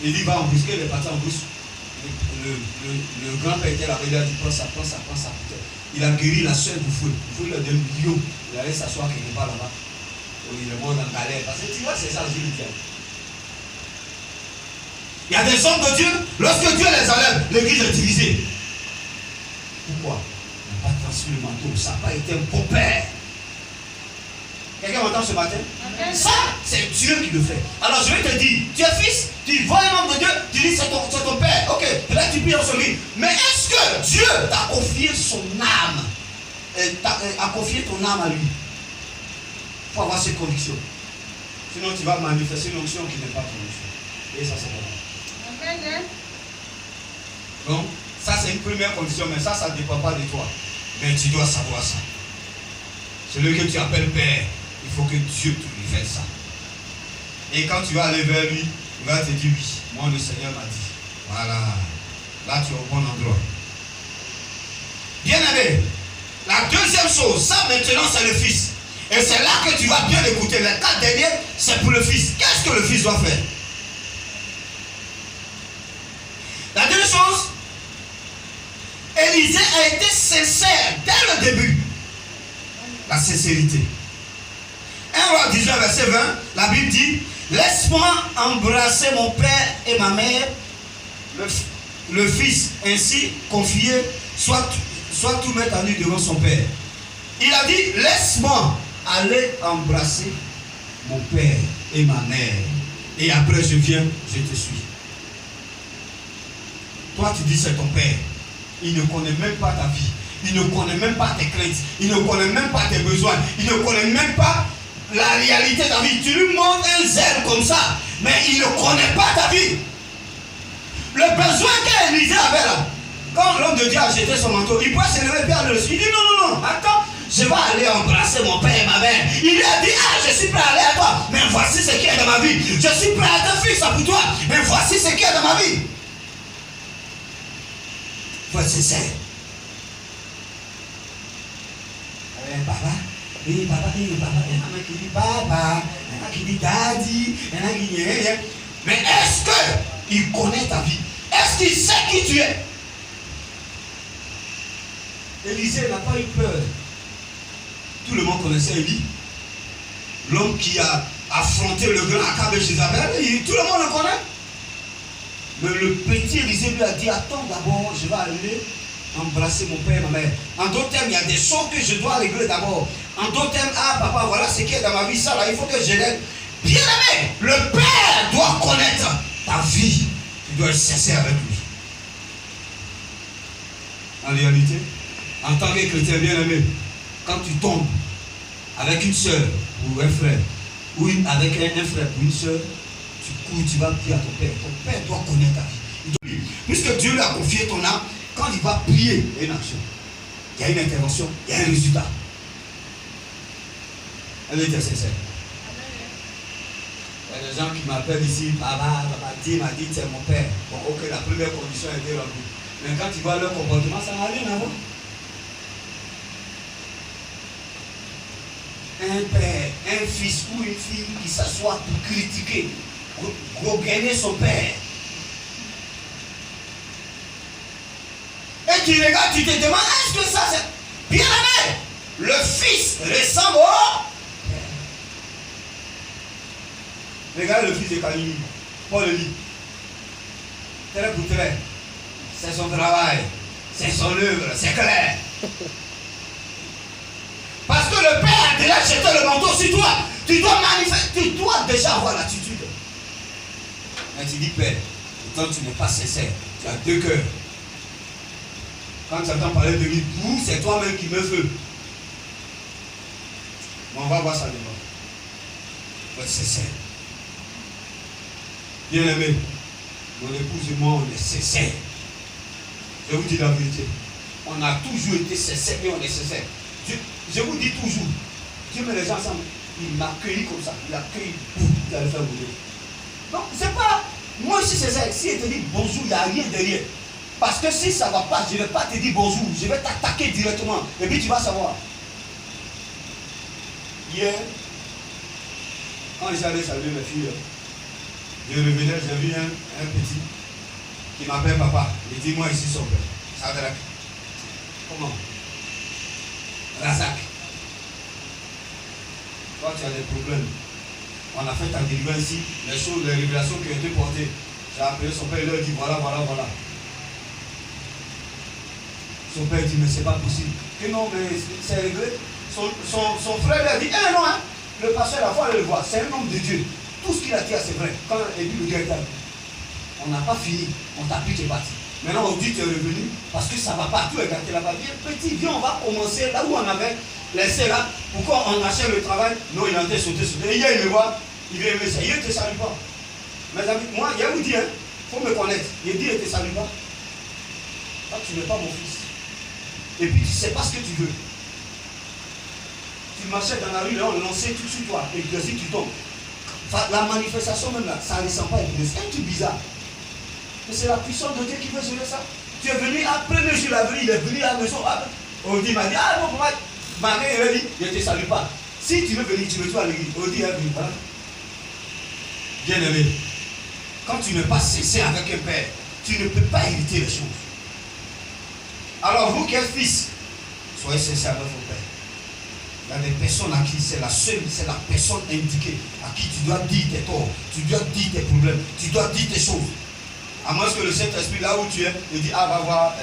Il dit, va embusquer, il est parti en brousse. Le grand-père était là, il a dit, prends ça. Il a guéri la soeur du feu. Il faut lui donner un lion. Il allait s'asseoir quelque part là-bas. Il est mort dans la galère. Parce que tu vois, c'est ça, je le dis. Il y a des hommes de Dieu, lorsque Dieu les enlève, l'église est divisée. Pourquoi? Il n'a pas transmis le manteau. Ça n'a pas été un bon père. Quelqu'un m'entend ce matin? Ça, c'est Dieu qui le fait. Alors je vais te dire, tu es fils, tu vois un homme de Dieu, tu dis c'est ton père. Ok, là tu pries en son lit. Mais est-ce que Dieu t'a confié son âme? A confié ton âme à lui? Il faut avoir cette conviction. Sinon tu vas manifester une onction qui n'est pas ton onction. Et ça c'est vrai. Donc, ça c'est une première condition, mais ça ne dépend pas de toi. Mais tu dois savoir ça. Celui que tu appelles père, il faut que Dieu te révèle ça. Et quand tu vas aller vers lui, il va te dire oui, moi le Seigneur m'a dit. Voilà. Là tu es au bon endroit. Bien aimé, la deuxième chose, ça maintenant c'est le fils. Et c'est là que tu vas bien écouter. Les 4 derniers, c'est pour le fils. Qu'est-ce que le fils doit faire? La deuxième chose, Élisée a été sincère dès le début. La sincérité. 1 Roi 19, verset 20, la Bible dit, laisse-moi embrasser mon père et ma mère, le fils ainsi confié, soit tout mettre à nu devant son père. Il a dit, laisse-moi aller embrasser mon père et ma mère. Et après je viens, je te suis. Toi tu dis c'est ton père. Il ne connaît même pas ta vie. Il ne connaît même pas tes craintes. Il ne connaît même pas tes besoins. Il ne connaît même pas la réalité de ta vie. Tu lui montres un zèle comme ça, mais il ne connaît pas ta vie. Le besoin qu'Élisée avait là, quand l'homme de Dieu a jeté son manteau, il pouvait se lever bien le dessus. Il dit non, attends, je vais aller embrasser mon père et ma mère. Il lui a dit, je suis prêt à aller à toi, mais voici ce qu'il y a dans ma vie. Je suis prêt à te faire ça pour toi, mais voici ce qu'il y a dans ma vie. Il faut être sincère. Papa, il y en a qui dit papa, il y en a qui dit daddy, il y en a qui dit rien. Mais est-ce qu'il connaît ta vie? Est-ce qu'il sait qui tu es? Élisée n'a pas eu peur. Tout le monde connaissait Élie. L'homme qui a affronté le grand Akab et Jézabel, tout le monde le connaît. Mais le petit Élisée lui a dit, attends d'abord, je vais aller embrasser mon père et ma mère. En d'autres termes, il y a des choses que je dois régler d'abord. En d'autres termes, papa, voilà ce qui est dans ma vie, ça là, il faut que je l'aide. Bien aimé, le père doit connaître ta vie. Tu dois être sincère avec lui. En réalité, en tant que chrétien bien aimé, quand tu tombes avec une soeur ou un frère, ou avec un frère ou une soeur, tu cours, tu vas prier à ton père. Ton père doit connaître ta vie. Puisque Dieu lui a confié ton âme, quand il va prier, il y a une action, il y a une intervention, il y a un résultat. Elle était sincère. Il y a des gens qui m'appellent ici, papa, Dieu m'a dit c'est mon père. Bon, ok, la première condition a été remplie. Mais quand tu vois leur comportement, ça n'a rien à voir. Un père, un fils ou une fille qui s'assoit pour critiquer, pour gagner son père. Et tu regardes, tu te demandes, est-ce que ça c'est... Bien aimé, le fils ressemble au... Regardez le fils de Kalini, Paul le dit. Trait pour trait, c'est son travail, c'est son œuvre, c'est clair. Parce que le père a déjà jeté le manteau sur toi. Tu dois manifester, tu dois déjà avoir l'attitude. Mais tu dis, père, pourtant tu n'es pas sincère, tu as deux cœurs. Quand tu entends parler de lui, c'est toi-même qui me veux. Mais on va voir ça demain. Il faut être sincère. Bien aimé, mon épouse et moi, on est sincères. Je vous dis la vérité. On a toujours été sincères et on est sincères. Je vous dis toujours, Dieu met les gens ensemble. Il m'a accueilli comme ça. Il a accueilli, il allait faire bouger. Donc, c'est pas. Moi aussi, c'est ça. Si il te dit bonjour, il n'y a rien derrière. Parce que si ça ne va pas, je ne vais pas te dire bonjour. Je vais t'attaquer directement. Et puis tu vas savoir. Hier, quand j'allais saluer mes filles, Je revenais, j'ai vu un petit qui m'appelle papa. Il dit, moi ici son père. Sadrak. Comment? Razak. Toi tu as des problèmes. On a fait ta délivrance ici, les choses, les révélations qui ont été portées. J'ai appelé son père, il leur dit voilà. Son père dit mais c'est pas possible. Et non, mais c'est réglé. Son frère lui a dit non, hein, le pasteur, la fois, le voir, c'est un homme de Dieu. Tout ce qu'il a dit, c'est vrai. Quand il dit le directeur, on n'a pas fini, on t'a pris, tu es parti. Maintenant on dit tu es revenu parce que ça ne va pas. Tout est gâté là-bas. Petit, viens, on va commencer là où on avait laissé là. Pourquoi on achète le travail? Non, il est en train de sauter. Et hier, il me voit, il vient me dire, il ne te salue pas. Mes amis, moi, il vous dit, il faut me connaître. Il dit, il ne te salue pas. Toi, tu n'es pas mon fils. Et puis, tu ne sais pas ce que tu veux. Tu marchais dans la rue, là, on lançait tout sur toi. Et puis, tu tombes. La manifestation même là, ça ne sent pas. C'est un truc bizarre. Mais c'est la puissance de Dieu qui veut gérer ça. Tu es venu, après le jour la il est venu à la maison. On dit, il m'a dit, non, papa, Marie, il a dit, je ne te salue pas. Si tu veux venir, tu veux toi à l'église. On dit, voilà. Bien aimé, quand tu n'es pas cessé avec un père, tu ne peux pas éviter les choses. Alors vous qui êtes fils, soyez cessés avec vos pères. Il y a des personnes à qui c'est la personne indiquée à qui tu dois dire tes torts, tu dois dire tes problèmes, tu dois dire tes choses. À moins que le Saint-Esprit, là où tu es, te dit, va voir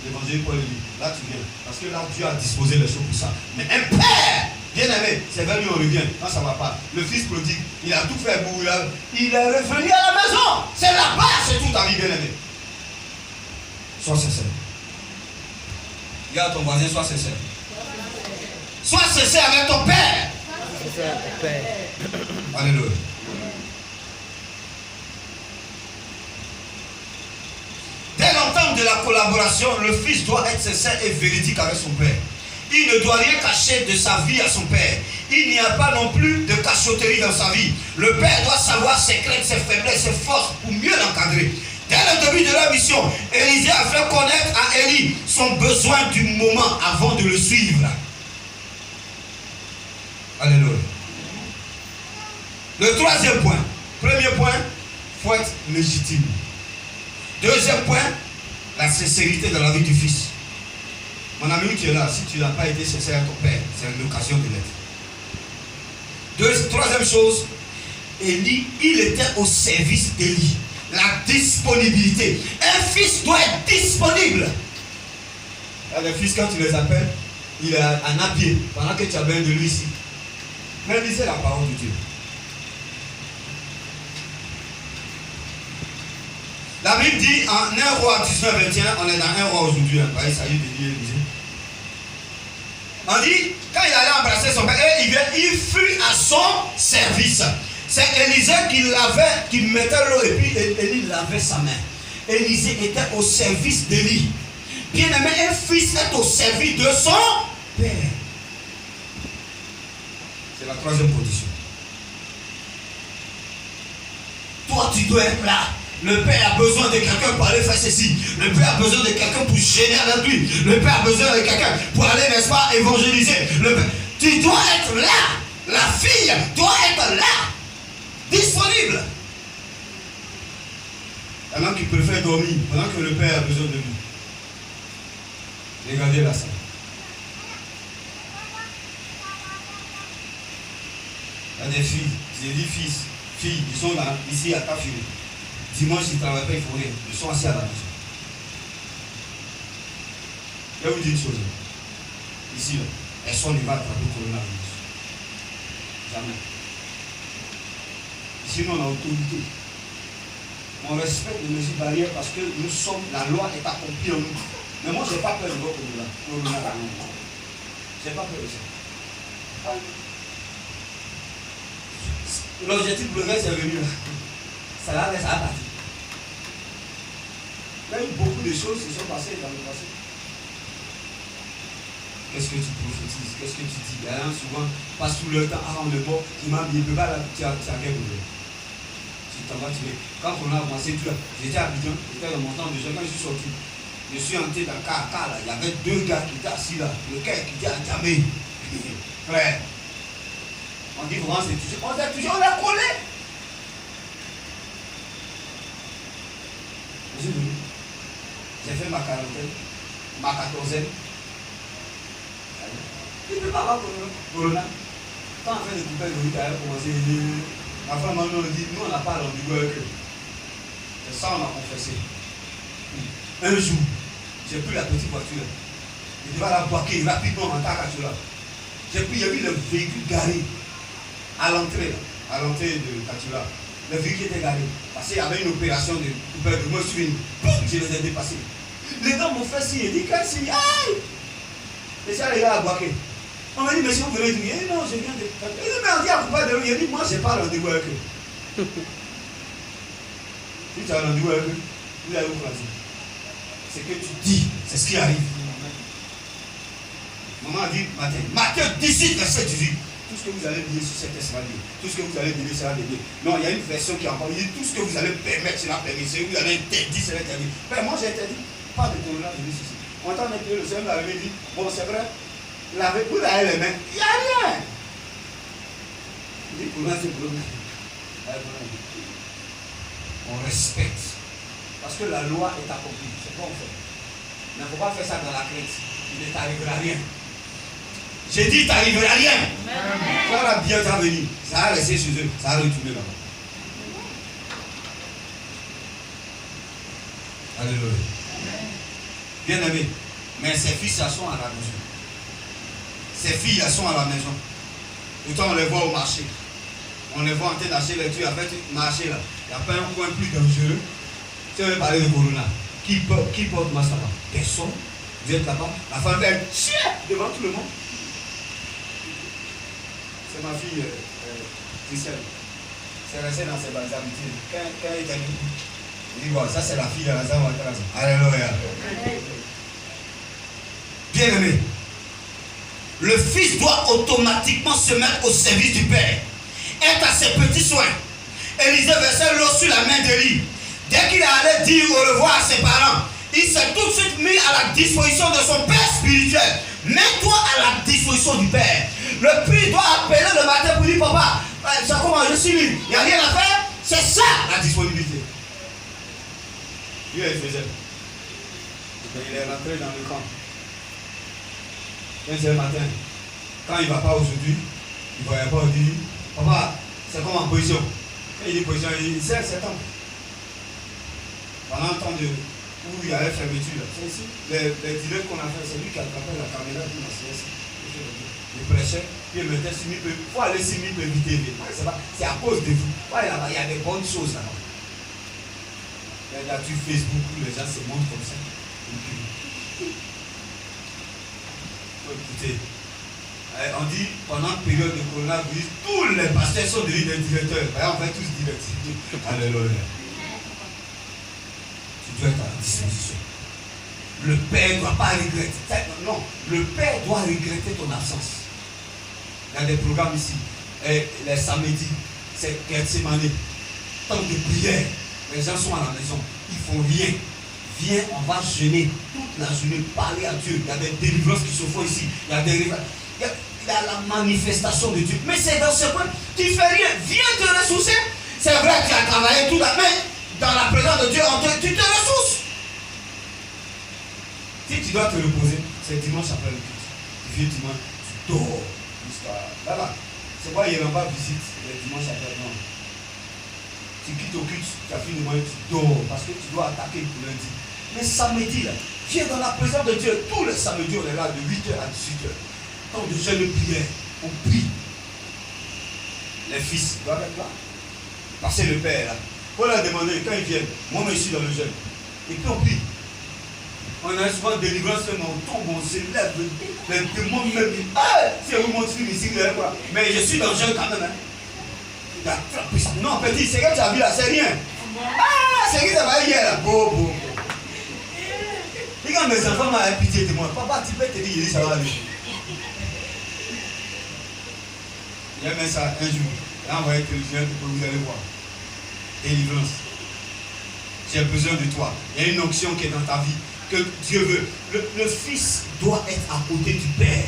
l'évangile Paul. Là tu viens. Parce que là Dieu a disposé les choses pour ça. Mais un père, bien aimé, c'est vers lui on revient. Quand ça ne va pas. Le fils prodigue, il a tout fait pour il est revenu à la maison. C'est la base, c'est tout ta vie, bien aimé. Sois sincère. Regarde ton voisin, sois sincère. Sois sincère avec ton père. Alléluia. Dès l'entame de la collaboration, le fils doit être sincère et véridique avec son père. Il ne doit rien cacher de sa vie à son père. Il n'y a pas non plus de cachotterie dans sa vie. Le père doit savoir ses craintes, ses faiblesses, ses forces pour mieux l'encadrer. Dès le début de la mission, Élisée a fait connaître à Élie son besoin du moment avant de le suivre. Alléluia. Le troisième point. Premier point, il faut être légitime. Deuxième point, la sincérité dans la vie du fils. Mon ami qui est là, si tu n'as pas été sincère à ton père, c'est l'occasion de l'être. Troisième chose, Élie, il était au service d'Élie. La disponibilité. Un fils doit être disponible. Les fils, quand tu les appelles, il est en habillé pendant que tu as besoin de lui ici. Mais lisez la parole de Dieu. La Bible dit en 1 roi 19-21, on est dans 1 roi aujourd'hui, hein, ça y est, Élisée. On dit, quand il allait embrasser son père, il fut à son service. C'est Élisée qui mettait l'eau et puis Élie lavait sa main. Élisée était au service d'Élie. Bien aimé, un fils est au service de son père. C'est la troisième position. Toi, tu dois être là. Le père a besoin de quelqu'un pour aller faire ceci. Le père a besoin de quelqu'un pour gêner avec lui. Le père a besoin de quelqu'un pour aller, n'est-ce pas, évangéliser. Tu dois être là. La fille doit être là. Disponible. Il y en a qui préfèrent dormir pendant que le père a besoin de lui. Regardez la scène. Il y a des filles, j'ai dit filles, ils sont là, ici à Kafiri. Dimanche, ils ne travaillent pas, il faut rien. Ils sont assis à la maison. Je vais vous dire une chose. Ici, là, personne ne va attraper le coronavirus. Jamais. Ici, nous, on a autorité. On respecte les mesures barrières parce que nous sommes, la loi est accomplie en nous. Mais moi, je n'ai pas peur de votre coronavirus. Je n'ai pas peur de ça. L'objectif pour le reste est venu là. Ça va partir. Il y a eu beaucoup de choses qui sont passées dans le passé. Qu'est-ce que tu prophétises? Qu'est-ce que tu dis? Il y a un souvent, passe tout le temps, on est mort, il ne peut pas là, tu as quel problème? Tu t'en vas, tu veux. Quand on a avancé, j'étais à Abidjan, j'étais dans mon temps de jeune, quand je suis sorti, je suis entré dans le car là, il y avait deux gars qui étaient assis là, le cœur qui était entamé. Frère, on dit vraiment c'est toujours, on a collé. J'ai fait ma quarantaine, ma quatorzaine. Tu ne peux pas avoir Corona. Quand on fait des coupelles de route, elle a commencé. Ma femme m'a dit, nous on n'a pas rendez-vous avec eux. C'est ça on a confessé. Un jour, j'ai pris la petite voiture. Je devais la bloquer rapidement en Takachula. J'ai vu le véhicule garé à l'entrée de Kachula. Le véhicule était garé. Parce qu'il y avait une opération de coupelle de moi, je suis venu. Je les ai dépassés. Les gars m'ont fait signe. Ils disent qu'un signe. Aïe! Et ça, les gars à bloquer. On m'a dit, monsieur, vous venez dire, non, je viens de. Il dit, mais on dit à coupelle de route. Il dit, moi, je n'ai pas rendez-vous avec eux. Si tu as rendez-vous avec eux, vous allez vous choisir. Ce que tu dis, c'est ce qui arrive. Maman a dit, Matthieu 18, verset 18. Tout ce que vous allez dire sur cette sera dit. Tout ce que vous allez dire sera dit. Non, il y a une version qui a encore dit, tout ce que vous allez permettre sera permis. Ce que vous allez interdire sera interdit. Mais moi, j'ai interdit. Pas de Corona, je dis ceci. On entend que le Seigneur m'avait dit, bon, c'est vrai, vous avez les mains. Il n'y a rien. Il dit, Corona, c'est Corona. On respecte. Parce que la loi est accomplie. C'est quoi on fait? Il ne faut pas faire ça dans la crainte. Il ne t'arrivera rien. J'ai dit, il ne t'arrivera rien. Ça va bien venir. Ça va rester chez eux. Ça va retourner là-bas. Alléluia. Bien aimé. Mais ces filles, elles sont à la maison. Ces filles, elles sont à la maison. Pourtant, on les voit au marché. On les voit en train d'acheter les trucs. En fait, marché là. Il n'y a pas un coin plus dangereux. Si on veut parler de Corona, qui porte masque là-bas? Personne. Vous êtes là-bas. La femme elle chien devant tout le monde. C'est ma fille Christiane. C'est resté dans ses habitudes. Quand elle est venue, il dit, bon, ça c'est la fille de la zone. Alléluia. Bien aimé. Le fils doit automatiquement se mettre au service du Père. Être à ses petits soins. Élisée versait l'eau sur la main d'Élie. Dès qu'il allait dire au revoir à ses parents, il s'est tout de suite mis à la disposition de son Père spirituel. Mets-toi à la disposition du Père. Le père doit appeler le matin pour dire, papa, c'est comment je suis libre. Il n'y a rien à faire. C'est ça la disponibilité. Lui, il faisait. Il est rentré dans le camp. 15h matin. Quand il ne va pas aujourd'hui, il ne voyait pas, il dit, papa, c'est comme en position. Quand il dit position, il dit, c'est temps. Pendant le temps où il y avait fermeture, c'est ici. Les directs qu'on a fait, c'est lui qui a attrapé la caméra pour la CS. Il prêchait, puis il mettait 6 000 peu. Il faut aller 6 000 peu vite. C'est à cause de vous. Il y a des bonnes choses là-bas. Il y a sur Facebook où les gens se montrent comme ça. Écoutez, on dit pendant la période de coronavirus, tous les pasteurs sont devenus des directeurs. On fait tous directifs. Alléluia. Tu dois être à la disposition. Le Père ne doit pas regretter. Non, le Père doit regretter ton absence. Il y a des programmes ici. Et les samedis, c'est Gethsemane. Temps de prière. Les gens sont à la maison. Ils ne font rien. Viens, on va jeûner toute la journée, parler à Dieu. Il y a des délivrances qui se font ici. Il y a la manifestation de Dieu. Mais c'est dans ce point, tu ne fais rien. Viens te ressourcer. C'est vrai que tu as travaillé tout la main. Dans la présence de Dieu, tu te ressources. Si tu dois te reposer, c'est dimanche après le culte. Tu viens dimanche, tu dors jusqu'à là-bas. C'est quoi, il n'y a pas visite le dimanche après. Non. Tu quittes au culte, tu as fini de manger, tu dors parce que tu dois attaquer le lundi. Mais samedi, là, viens dans la présence de Dieu. Tous les samedis, on est là de 8h à 18h. Quand de jeûne de prière, on prie. Les fils doivent être là. Parce que le Père là. Pour leur demander, quand ils viennent, moi je suis dans le jeûne. Et puis on prie. On a souvent délivrance, on tombe, on se lève, les démons même disent, ah, c'est où mon film ici, quoi. Mais je suis dans le jeûne quand même. Hein. Non, petit, c'est que tu as vu là, c'est rien. Ah, c'est que ça va hier là. Bon. Et quand mes enfants m'ont pitié de moi, papa, tu peux te dire, ça va aller. J'ai mis ça un jour. Là, on va être télévision, vous allez voir. Délivrance. J'ai besoin de toi. Il y a une onction qui est dans ta vie que Dieu veut. Le fils doit être à côté du Père.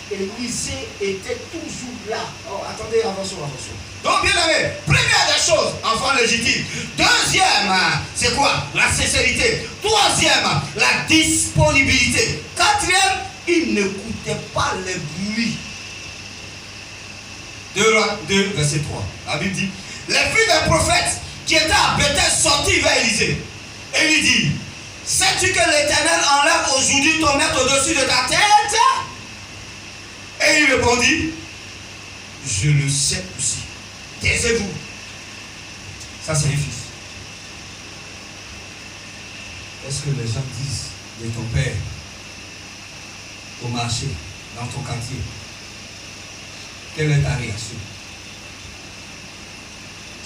Élisée était toujours là. Oh, attendez, avançons. Donc, bien aimé, première des choses, enfant légitime. Deuxième, c'est quoi? La sincérité. Troisième, la disponibilité. Quatrième, il n'écoutait pas les bruits. 2 verset 3. La Bible dit, les filles des prophètes qui étaient à Bethel sortirent vers Élisée. Et lui dit, sais-tu que l'Éternel enlève aujourd'hui ton maître au-dessus de ta tête? Et il répondit, je le sais aussi. Taisez-vous. Ça, c'est un fils. Est-ce que les gens disent de ton père au marché, dans ton quartier? Quelle est ta réaction?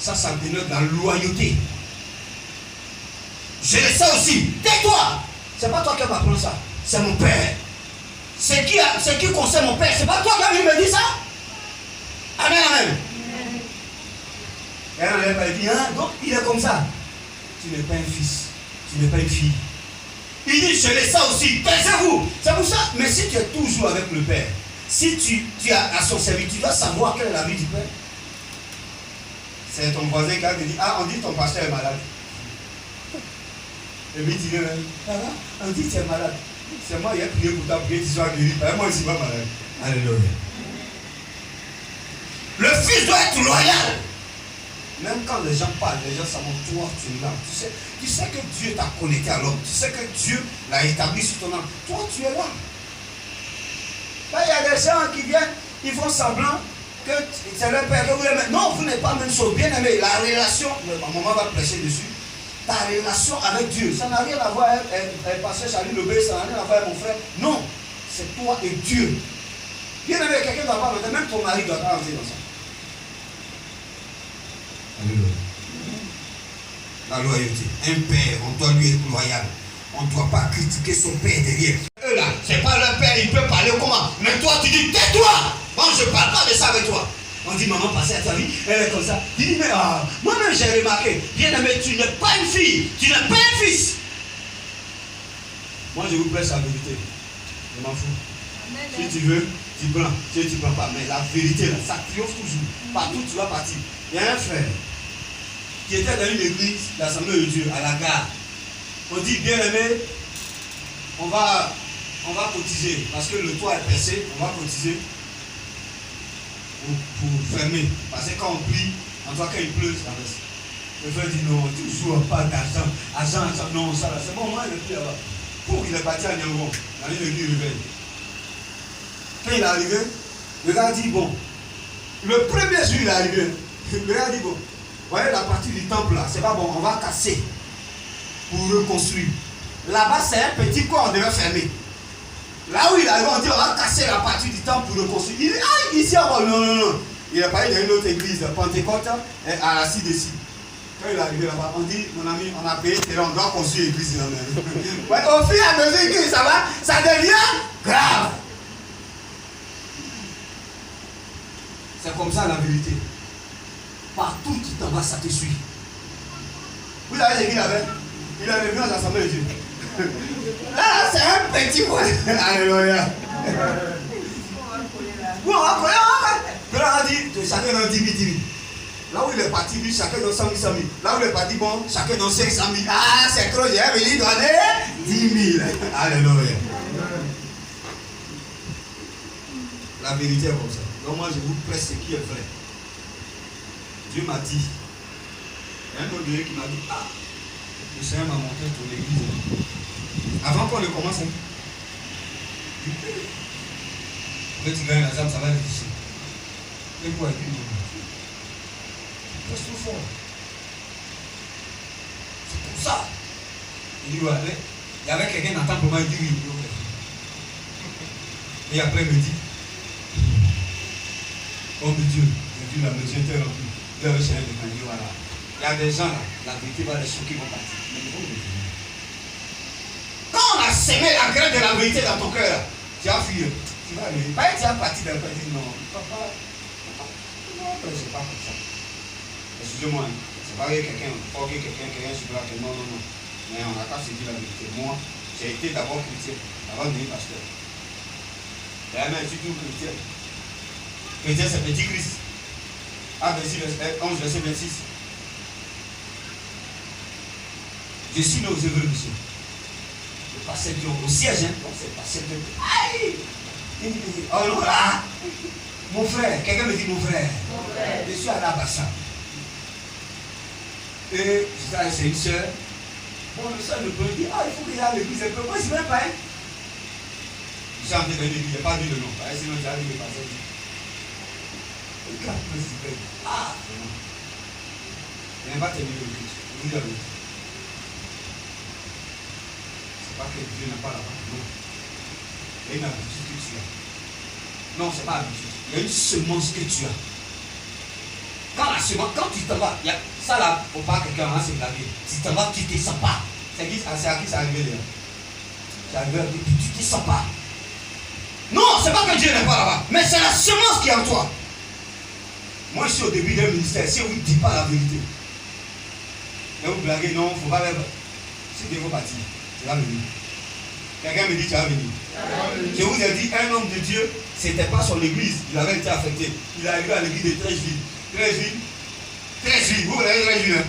Ça dénote la loyauté. Je le sais aussi. Tais-toi. C'est pas toi qui m'apprends ça. C'est mon père. C'est qui concerne mon père. C'est pas toi qui me dit ça. Amen. Et elle n'a pas dit, hein? Donc il est comme ça. Tu n'es pas un fils. Tu n'es pas une fille. Il dit, je le sais aussi. Taisez-vous. C'est pour ça. Mais si tu es toujours avec le père, si tu as à son service, tu dois savoir quelle est la vie du père. C'est ton voisin qui a dit, on dit ton pasteur est malade. Et puis tu dis, on dit tu es malade. C'est moi qui ai prié pour ta prière, tu sois guéri. Moi je ne suis pas malade. Alléluia. Le fils doit être loyal. Même quand les gens parlent, les gens savent, toi tu es là. Tu sais que Dieu t'a connecté à l'homme. Tu sais que Dieu l'a établi sur ton âme. Toi tu es là. Là il y a des gens qui viennent, ils font semblant que c'est leur père que vous aimez. Non, vous n'êtes pas même chose. Bien aimé, la relation, ma maman va prêcher dessus. Ta relation avec Dieu, ça n'a rien à voir avec pasteur Charlie Lebé, ça n'a rien à voir avec mon frère. Non, c'est toi et Dieu. Bien aimé, quelqu'un doit pas rentrer, même ton mari doit pas rentrer dans ça. Alléluia. La loyauté. Un père, on doit lui être loyal. On ne doit pas critiquer son père derrière. Eux là, c'est pas leur père, il peut parler comment. Mais toi, tu dis, tais-toi. Moi, je ne parle pas de ça avec toi. On dit, maman, passez à ta vie, elle est comme ça. Il dit, mais moi-même, j'ai remarqué, bien aimé, tu n'es pas une fille, tu n'es pas un fils. Moi, je vous prêche la vérité. Je m'en fous. Amen. Si tu veux, tu prends. Si tu ne prends pas. Mais la vérité, là, ça triomphe toujours. Partout, tu vas partir. Il y a un frère qui était dans une église, l'Assemblée de Dieu, à la gare. On dit, bien aimé, on va cotiser. Parce que le toit est percé, on va cotiser. Pour fermer. Parce que quand on prie, en tout cas quand il pleut, ça reste. Le frère dit non, toujours pas d'argent. Argent, non, ça c'est bon, moi il est plus là-bas. Pour qu'il est parti à Nyangon, dans l'église réveil. Quand il est arrivé, le gars dit bon. Le premier jour il est arrivé, le gars dit bon. Vous voyez la partie du temple là, c'est pas bon, on va casser pour reconstruire. Là-bas c'est un petit coin, on devait fermer. Là où il arrive, on dit on va casser la partie du temple pour reconstruire. Il dit, ici, non. Il est parlé dans une autre église, Pentecôte, à la CDC. Quand il est arrivé là-bas, on dit, mon ami, on a payé, on doit construire l'église. Ouais, au fur et à mesure que ça va, ça devient grave. C'est comme ça la vérité. Partout tu t'en vas, ça te suit. Vous avez ce qu'il avait? Il est revenu à l'Assemblée de Dieu. Là, c'est un petit point. Alléluia. Bon, après, on dit, chacun donne 10 000. Là où il est parti, lui, chacun donne 100 000. Là où il est parti, bon, chacun donne 500 000. Ah, c'est trop, j'ai venu donner 10 000. Alléluia. La vérité est comme ça. Donc moi, je vous presse ce qui est vrai. Dieu m'a dit, il y a un autre qui m'a dit, le Seigneur m'a montré pour l'église. Avant qu'on ne commence, quand tu gagnes la jambe, ça va être difficile. Et quoi, et puis, c'est trop fort. C'est pour ça. Il dit, ouais, il y avait quelqu'un dans le temple, il dit, oui. Et après, il me dit, oh mon Dieu, j'ai vu la maison était remplie. Il avait cherché de gagner, voilà. Il y a des gens là, la vérité va les choquer, vont partir. Quand on a semé la graine de la vérité dans ton cœur, tu as fui. Tu vas aller. Pas tu as parti d'un côté, non. Papa, non, c'est pas comme ça. Excusez-moi, c'est pas quelqu'un, quelqu'un sur la non. Mais on n'a pas saisi la vérité. Moi, j'ai été d'abord chrétien avant de devenir pasteur. Mais surtout chrétien. Chrétien, c'est petit Christ. Acte 11, verset 26. Je suis né aux œuvres du ciel. Le pasteur au siège, hein. Donc c'est le pasteur de. Aïe! Oh non, là! Mon frère, quelqu'un me dit mon frère. Je suis à la Bassa. Et c'est une soeur. Bon, le soeur me peut dire, ah, il faut que j'aille à l'église un peu. Moi, je ne sais même pas. Hein. Je suis entré dans l'église, je n'ai pas dit le nom. Sinon, j'ai envie de passer. Et quand je me suis dit, ah, non. Je n'ai pas terminé le culte. Je vous dis la vérité. C'est pas que Dieu n'a pas là-bas. Non. Il y a une habitude que tu as. Non, ce n'est pas habitude. Il y a une semence que tu as. Quand la semence, quand tu t'en vas, il y a ça là, faut pas quelqu'un va se blaguer. Tu t'en vas, tu ne te sens pas. C'est à qui c'est arrivé d'ailleurs. C'est arrivé à qui tu ne te sens pas. Non, c'est pas que Dieu n'est pas là-bas, mais c'est la semence qui est en toi. Moi, je suis au début d'un ministère. Si on ne dit pas la vérité, et vous blaguez, non, il ne faut pas l'être. Si Dieu veut partir, tu vas venir. Quelqu'un me dit, tu vas venir. Je vous ai dit, un homme de Dieu, ce n'était pas son église, il avait été affecté. Il est arrivé à l'église de 13 villes. 13 villes, vous voyez 13 villes, hein?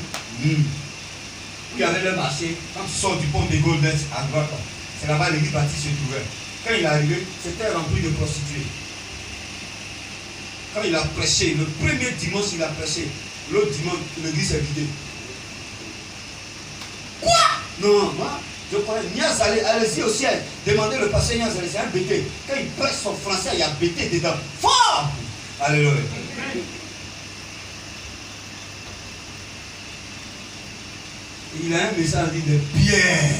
Il y avait le marché, quand tu sors du pont des Golden à droite, c'est là-bas l'église baptiste se trouvait. Quand il est arrivé, c'était rempli de prostituées. Quand il a prêché, le premier dimanche il a prêché, l'autre dimanche l'église est vidée. Quoi? Non, moi, je connais Niaz, allez-y au ciel, demandez le pasteur Niaz, c'est un BT. Quand il prêche son français, il y a BT dedans. Fort! Alléluia. Il a un message de Pierre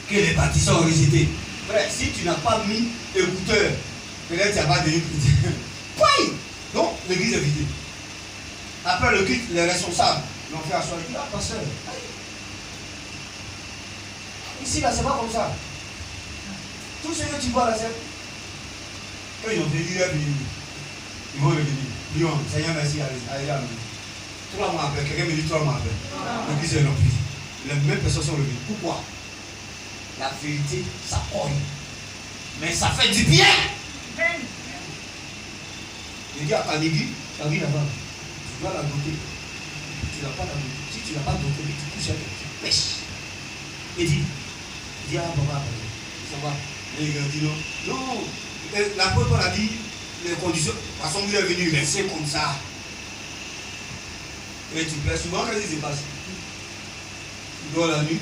que les bâtisseurs ont rejeté. Frère, si tu n'as pas mis écouteur, peut-être tu n'as pas de chrétien. Oui! Donc, l'église est vidée. Après le culte, les responsables l'ont fait asseoir. Il dit, ah, pasteur, ici, là, c'est pas comme ça. Tout ce que tu vois là, c'est. Quand ils ont fait dire, ils vont revenir. Lyon, Seigneur, merci, allez, allez. 3 mois après, quelqu'un me dit 3 mois après. L'église est remplie. Les mêmes personnes sont revenues. Pourquoi? La vérité, ça cogne. Mais ça fait du bien. Je dis à ta aiguille, ta vie là-bas, tu dois la doter. Tu n'as pas la doter. Si tu n'as pas doté, tu couches avec, tu pêches. Et dis, ah papa, ça va. Et il a dit non. Non, l'apôtre a dit, les conditions, de toute façon, vous êtes venu rester comme ça. Et tu plais souvent, qu'est-ce qui se passe? Tu dors la nuit.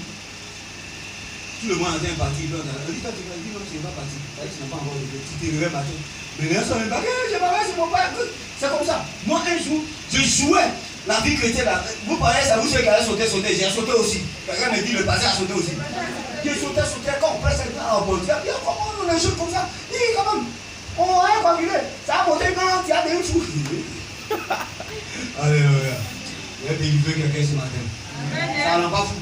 Tout le monde est parti. Il dit, quand tu vas dire, non, tu n'es pas parti. Tu n'as pas encore levé. Tu te réveilles matin. Mais les gens sont même pas, je m'arrête, c'est mon père. C'est comme ça. Moi, un jour, je jouais la vie chrétienne là. Vous parlez, ça vous savez qu'elle a sauté. J'ai sauté aussi. Quelqu'un me dit, le passé a sauté aussi. J'ai sauté, quand on presse le temps, on dit, comment on les joue comme ça? Il dit, quand même, on va calculer. Ça a monté quand tu as des fous. Alléluia. Je vais délivrer quelqu'un ce matin. Ça n'en pas fou.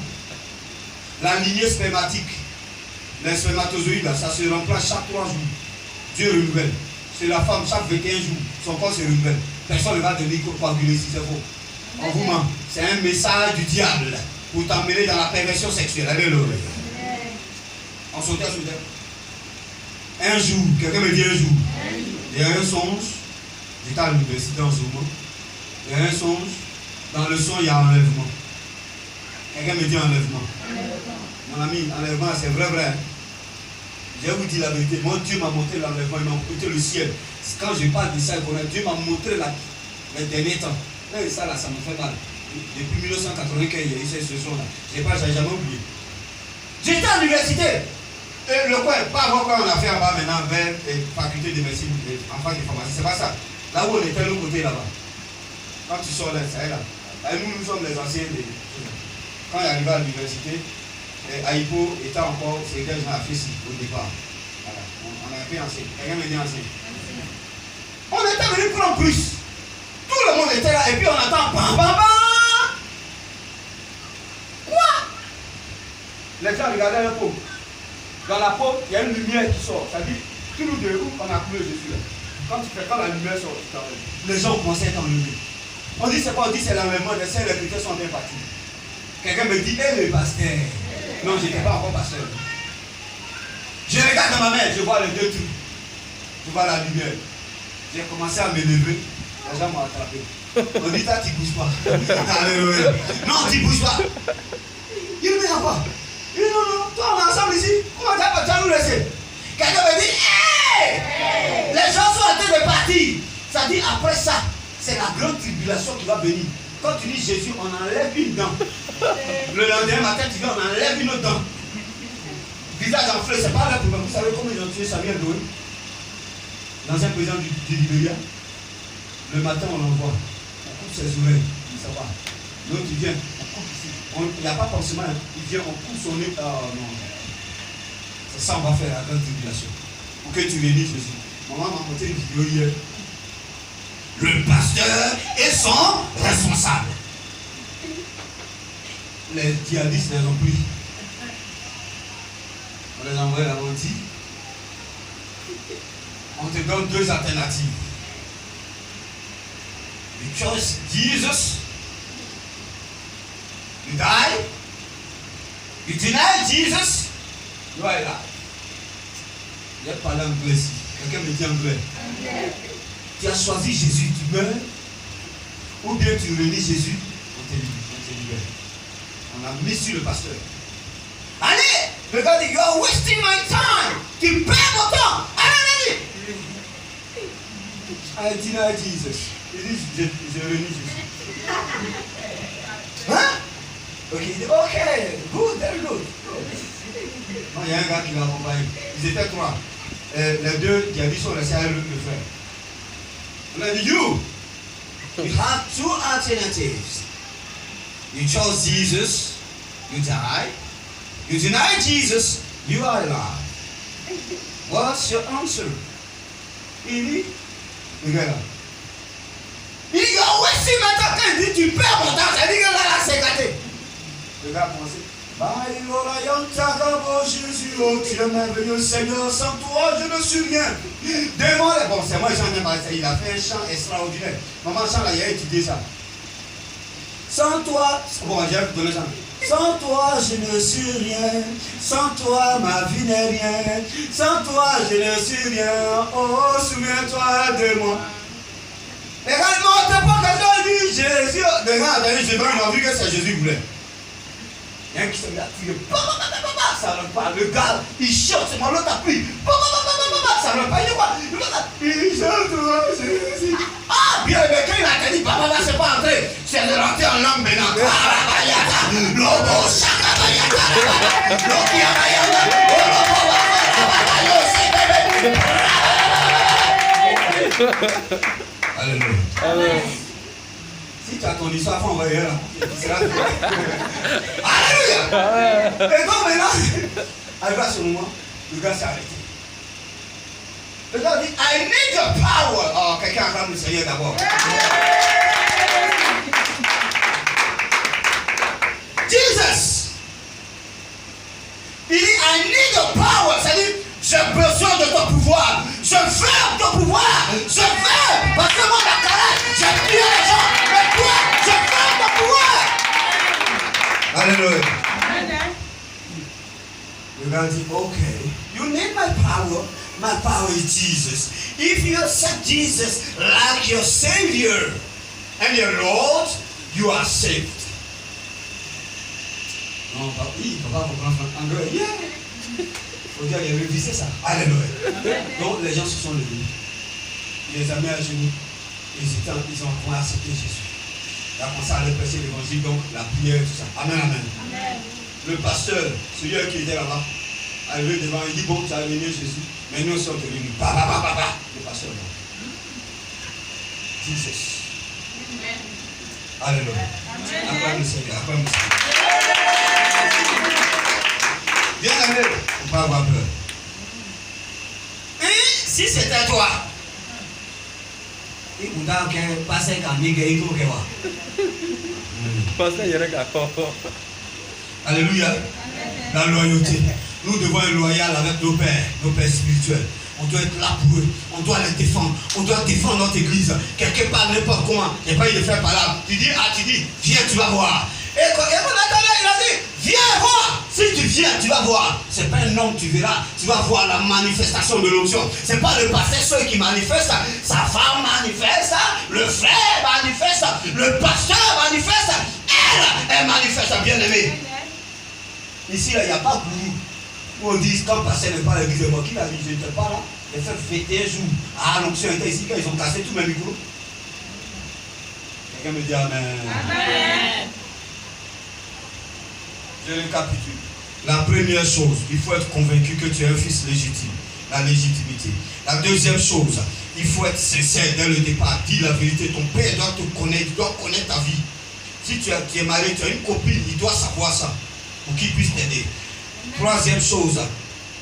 La lignée spermatique, les spermatozoïdes, ça se remplace chaque 3 jours. Dieu renouvelle. C'est la femme, chaque 21 jours, son corps se renouvelle. Personne ne va te dire coaguler si c'est faux. On vous ment. C'est un message du diable pour t'emmener dans la perversion sexuelle. Alléluia. On sautait. Un jour, quelqu'un me dit un jour. Il y a un songe. J'étais à l'université en ce moment. Il y a un songe. Dans le son, il y a enlèvement. Quelqu'un me dit enlèvement. Mon ami, enlèvement, c'est vrai. Je vais vous dire la vérité. Moi, Dieu m'a montré l'enlèvement, il m'a montré le ciel. Quand je parle de ça, Dieu m'a montré les derniers temps. Et ça, là, ça me fait mal. Depuis 1995, il y a eu cette situation-là. Je n'ai jamais oublié. J'étais à l'université. Et le coin, pas avant quoi on a fait là-bas maintenant vers la faculté de médecine, en fac de pharmacie. C'est pas ça. Là où on était, l'autre côté là-bas. Quand tu sors là, c'est là. Et nous sommes les anciens. Quand il est arrivé à l'université, Aïpo était encore secrétaire général au départ. Voilà. On a fait ancien. Quelqu'un m'a dit ancien. On était venu prendre plus. Tout le monde était là et puis on attend. Quoi? Les gens regardaient la peau. Dans la peau, il y a une lumière qui sort. Ça dit, tout nous de où on a coulé Jésus là. Quand la lumière sort, les gens commençaient à être enlevés. On dit c'est quoi? On dit c'est l'enlèvement. Les saints, les chrétiens sont bien partis. Quelqu'un me dit, le pasteur. Non, je n'étais pas encore pasteur. Je regarde dans ma main, je vois les 2 trucs. tu vois la lumière. J'ai commencé à me lever, les gens m'ont attrapé. On dit, toi, tu ne bouges pas. Alléluia. Non, tu ne bouges pas. Il me dit, quoi? Il dit, non, toi, on est ensemble ici. Comment tu vas nous laisser? Quelqu'un me dit, hey! Les gens sont en train de partir. Ça dit, après ça, c'est la grande tribulation qui va venir. Quand tu dis Jésus, on enlève une dent. Le lendemain matin, tu dis, on enlève une autre dent. Visage en fleurs, c'est pas là pour vous savez comment ils ont tué Samuel Doe, l'ancien président du Libéria. Le matin, on l'envoie. On coupe ses oreilles. Ça va. L'autre, il vient. On coupe ici. Il n'y a pas forcément. Il vient, on coupe son nez. Ah non. C'est ça, on va faire la grande tribulation. Pour que tu bénisses Jésus. Maman m'a montré une vidéo hier. Le pasteur et son responsable. Les djihadistes les ont pris. On les envoie la mentire. On te donne deux alternatives. You choose Jesus. You die. You deny Jesus. You are alive. Il y a parlé anglais ici. Quelqu'un me dit anglais. Tu as choisi Jésus, tu meurs. Ou bien tu réunis Jésus, on te libère. On a mis sur le pasteur. Allez, le gars dit, you are wasting my time. Tu perds mon temps. Allez. I deny Jesus. Il dit, je réunis Jésus. Hein? Ok, il dit, ok, good, very good. Non, il y a un gars qui l'a accompagné. Ils étaient trois. Les deux qui a dit sont restés à le faire. On a dit, you have two alternatives. You chose Jesus, you die. You deny Jesus, you are alive. What's your answer? Il dit, regarde. Il dit, you're wasting my time. Il dit, tu perds mon temps. Il dit, là, c'est gâté. Le gars a commencé. Jésus, oh, tu es merveilleux, Seigneur, sans toi, je ne suis rien. Demande, bon, c'est moi, j'en ai parlé, il a fait un chant extraordinaire. Maman chant là, il a étudié ça. Sans toi, bon, j'ai donné ça. Sans toi, je ne suis rien. Sans toi, ma vie n'est rien. Sans toi, je ne suis rien. Oh, souviens-toi de moi. Les gars, non, t'es pas quelqu'un dit Jésus. Les gars, j'ai vraiment vu que c'est Jésus qui voulait. Il y a un qui s'est mis à tirer. Ça ne pas. Le gars, il chante, c'est moi, l'autre a pris. Ça ne pas. Il dit quoi? Il chante, Jésus. Ah, bien, mais quand il a dit, c'est pas entré. C'est de rentrer en langue maintenant. Lobo, Alléluia. Si tu as ton histoire, on va y aller là. Alléluia. Et donc maintenant, arrivé à ce moment, le gars s'est arrêté. Le gars dit, I need your power. Oh, quelqu'un acclame le Seigneur d'abord. Jesus. Il dit, I need your power. C'est-à-dire, j'ai besoin de ton pouvoir. Je veux ton pouvoir. Je veux. Parce que moi, ma carrière, j'ai tué les gens. Mais toi, je veux ton pouvoir. Alléluia. Le gars dit, okay, you need my power. My power is Jesus. If you accept Jesus like your Savior and your Lord, you are saved. Non, oui, papa, comprendre anglais. Yeah. Faut dire, il a révisé ça. Alléluia. Donc, les gens se sont levés. Il les a mis à genoux. Ils ont accepté Jésus. Il a commencé à leur prêcher l'évangile, donc la prière, tout ça. Amen, amen. Amen. Le pasteur, celui qui était là-bas, arrivé devant, il dit, bon, tu as venu Jésus. Mais nous sommes venus. Le pasteur. Jesus. Alléluia. Acclame le Seigneur. Acclame le Seigneur. Bien aimé, il ne faut pas avoir peur. Et si c'était toi, il vous donne qu'un pasteur qui a mis qu'il faut qu'il Alléluia. La loyauté. Nous devons être loyaux avec nos pères spirituels. On doit être là pour eux. On doit les défendre. On doit défendre notre église. Quelqu'un parle n'importe comment. Il n'y a pas eu de faire par là. Tu dis, viens, tu vas voir. Et quand il a dit, viens voir. Si tu viens, tu vas voir. C'est pas un homme, tu verras. Tu vas voir la manifestation de l'onction. C'est pas le pasteur seul qui manifeste. Sa femme manifeste. Le frère manifeste. Le pasteur manifeste. Elle manifeste, bien aimé. Ici, il n'y a pas gourou. Où on dit, quand le pasteur n'est pas à l'église, qui l'a dit, je n'étais pas là. Il fait fêter un jour. Ah, l'onction était ici, quand ils ont cassé tous mes micros. Quelqu'un me dit Amen. Amen. Je récapitule. La première chose, il faut être convaincu que tu es un fils légitime. La légitimité. La deuxième chose, il faut être sincère dès le départ. Dis la vérité. Ton père doit te connaître. Il doit connaître ta vie. Si tu es marié, tu as une copine, il doit savoir ça pour qu'il puisse t'aider. Troisième chose,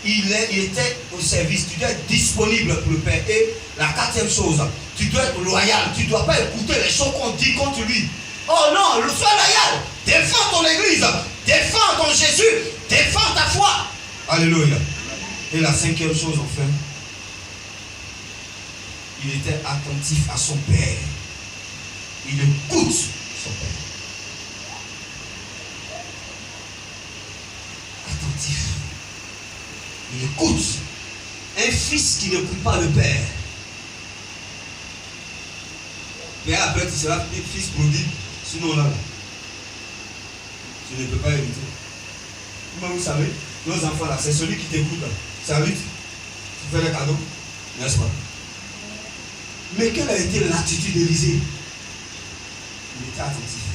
il était au service. Tu dois être disponible pour le père. Et la quatrième chose, tu dois être loyal. Tu ne dois pas écouter les choses qu'on dit contre lui. Oh non, sois loyal. Défends ton église. Défends ton Jésus. Défends ta foi. Alléluia. Et la cinquième chose, enfin, il était attentif à son père. Il écoute son père. Attentif. Il écoute. Un fils qui n'écoute pas le père. Mais après, tu seras fils prodigue. Sinon, là, tu ne peux pas éviter. Comment vous savez, nos enfants là, c'est celui qui t'écoute. Ça vite, tu fais les cadeaux, n'est-ce pas? Mais quelle a été l'attitude d'Élisée? Il était attentif.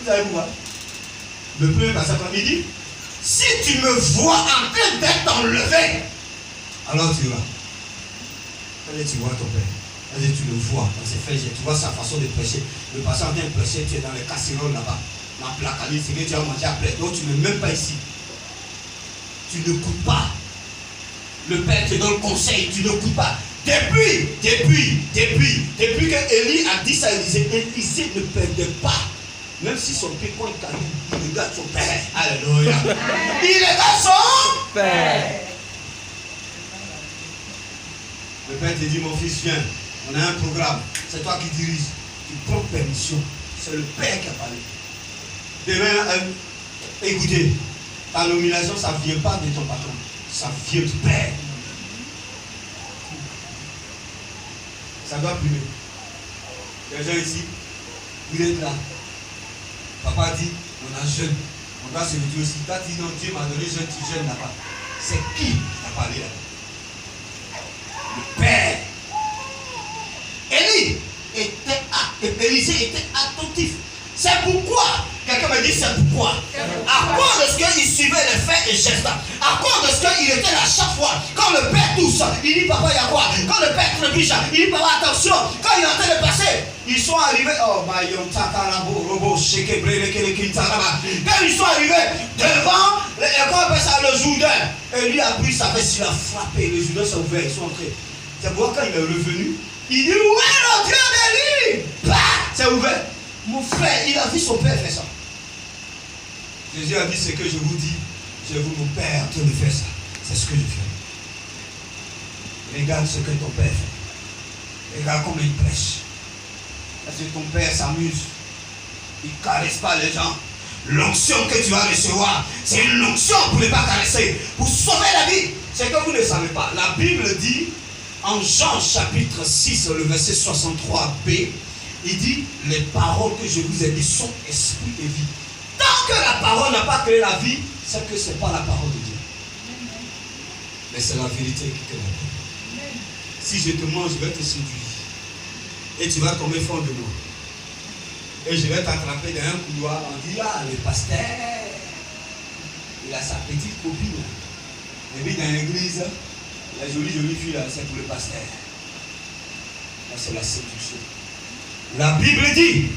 Vous savez pourquoi? Le premier passage, il dit, si tu me vois en train d'être enlevé, alors tu vas. Tu vois ton père. Tu le vois dans ses faits, tu vois sa façon de prêcher. Le pasteur vient prêcher, tu es dans les casseroles là-bas, dans la placaline, c'est que tu as mangé après. Donc tu n'es même pas ici. Tu n'écoutes pas. Le père te donne conseil, tu n'écoutes pas. Depuis que Élie a dit ça à Élisée, Élisée ne perdait pas. Même si son pied compte il regarde son père. Alléluia. Il regarde son père. Le père te dit, mon fils, viens. On a un programme. C'est toi qui diriges. Tu prends permission. C'est le père qui a parlé. Demain, écoutez, ta nomination, ça ne vient pas de ton patron. Ça vient du père. Ça doit primer. Les gens ici, vous êtes là. Papa dit, on a jeune. On doit se retrouver aussi. Toi, tu dis non, Dieu m'a donné jeune, tu jeune là-bas. C'est qui t'a parlé là? Le père. Élisée était attentif. C'est pourquoi, quelqu'un me dit c'est pourquoi. À cause de ce qu'il suivait les faits et gestes. À cause de ce qu'il était là chaque fois. Quand le père tousse, il dit papa, il y a quoi? Quand le père trébuche, il dit papa, attention. Quand il est en train de passer, ils sont arrivés. Oh, quand ils sont arrivés devant le Jourdain, et lui a pris sa veste, il a frappé. Le Jourdain s'est ouvert, ils sont entrés. C'est pourquoi quand il est revenu, il dit, où est le Dieu d'Élie? Bah, c'est ouvert. Mon frère, il a vu son père faire ça. Jésus a dit ce que je vous dis. Je vous, mon père, en train de faire ça. C'est ce que je fais. Regarde ce que ton père fait. Regarde comment il prêche. Parce que ton père s'amuse. Il ne caresse pas les gens. L'onction que tu vas recevoir, c'est une onction pour ne pas caresser, pour sauver la vie. C'est que vous ne savez pas. La Bible dit, en Jean chapitre 6, le verset 63b, il dit, les paroles que je vous ai dites sont esprit et vie. Tant que la parole n'a pas créé la vie, c'est que ce n'est pas la parole de Dieu. Mais c'est la vérité qui crée la vie. Si je te mange, je vais te séduire. Et tu vas tomber fort de moi. Et je vais t'attraper dans un couloir. On dit, ah, le pasteur, il a sa petite copine. Et puis dans l'église, la jolie fille là, c'est pour le pasteur. Là, c'est la séduction. La Bible dit,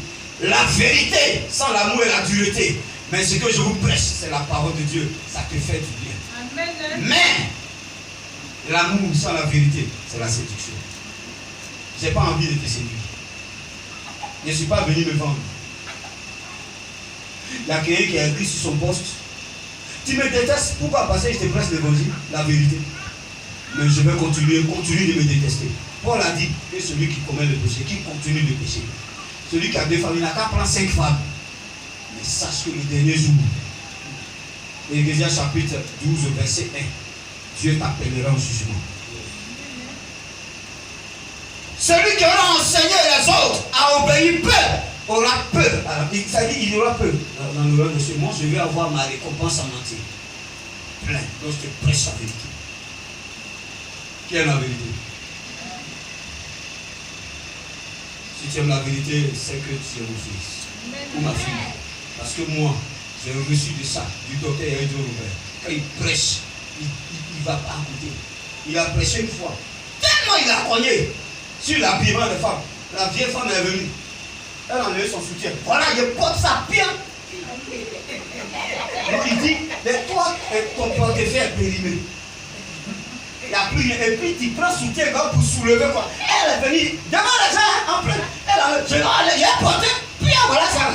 la vérité sans l'amour et la dureté. Mais ce que je vous prêche, c'est la parole de Dieu. Ça te fait du bien. Amen. Mais l'amour sans la vérité, c'est la séduction. Je n'ai pas envie de te séduire. Je ne suis pas venu me vendre. Il y a quelqu'un qui a écrit sur son poste, tu me détestes, pourquoi? Parce que je te presse l'évangile, la vérité. Mais je vais continuer de me détester. Paul a dit que celui qui commet le péché, qui continue de pécher, celui qui a 2 femmes, il n'a qu'à prendre 5 femmes. Mais sache que le dernier jour, Éphésiens chapitre 12, verset 1. Dieu t'appellera en jugement. Celui qui aura enseigné les autres à obéir peu aura peu. Alors, ça dit il y aura peu. Dans le rôle de ce monde, je vais avoir ma récompense en entier. Plein. Donc je te prêche la vérité. Qui aime la vérité? Si tu aimes la vérité, c'est que tu es mon fils ou ma fille. Parce que moi, j'ai reçu de ça, du docteur Edouard Robert. Quand il prêche, il ne va pas à côté. Il a prêché une fois. Tellement il a cogné sur l'habillement des femmes. La vieille femme est venue. Elle a enlevé son soutien. Voilà, il porte ça bien. Donc il dit, mais toi, ton portefeuille est périmé. Il n'y a plus rien. Et puis tu prends soutien pour soulever quoi. Elle est venue devant les gens en plein. Elle a porté. Puis voilà ça.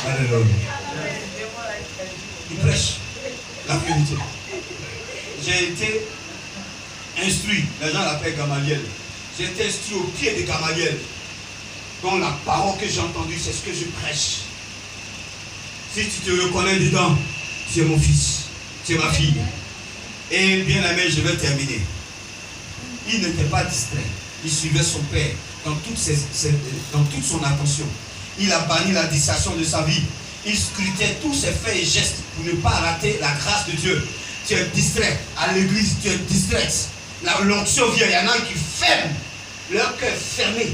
Alléluia. Il prêche la vérité. J'ai été instruit, les gens l'appellent Gamaliel. J'ai été instruit au pied de Gamaliel. Donc la parole que j'ai entendue, c'est ce que je prêche. Si tu te reconnais dedans, tu es mon fils, tu es ma fille. Et bien aimé, je vais terminer. Il n'était pas distrait. Il suivait son père dans toute son attention. Il a banni la distraction de sa vie. Il scrutait tous ses faits et gestes pour ne pas rater la grâce de Dieu. Tu es distrait à l'église, tu es distrait. L'onction vient, il y en a qui ferment leur cœur fermé.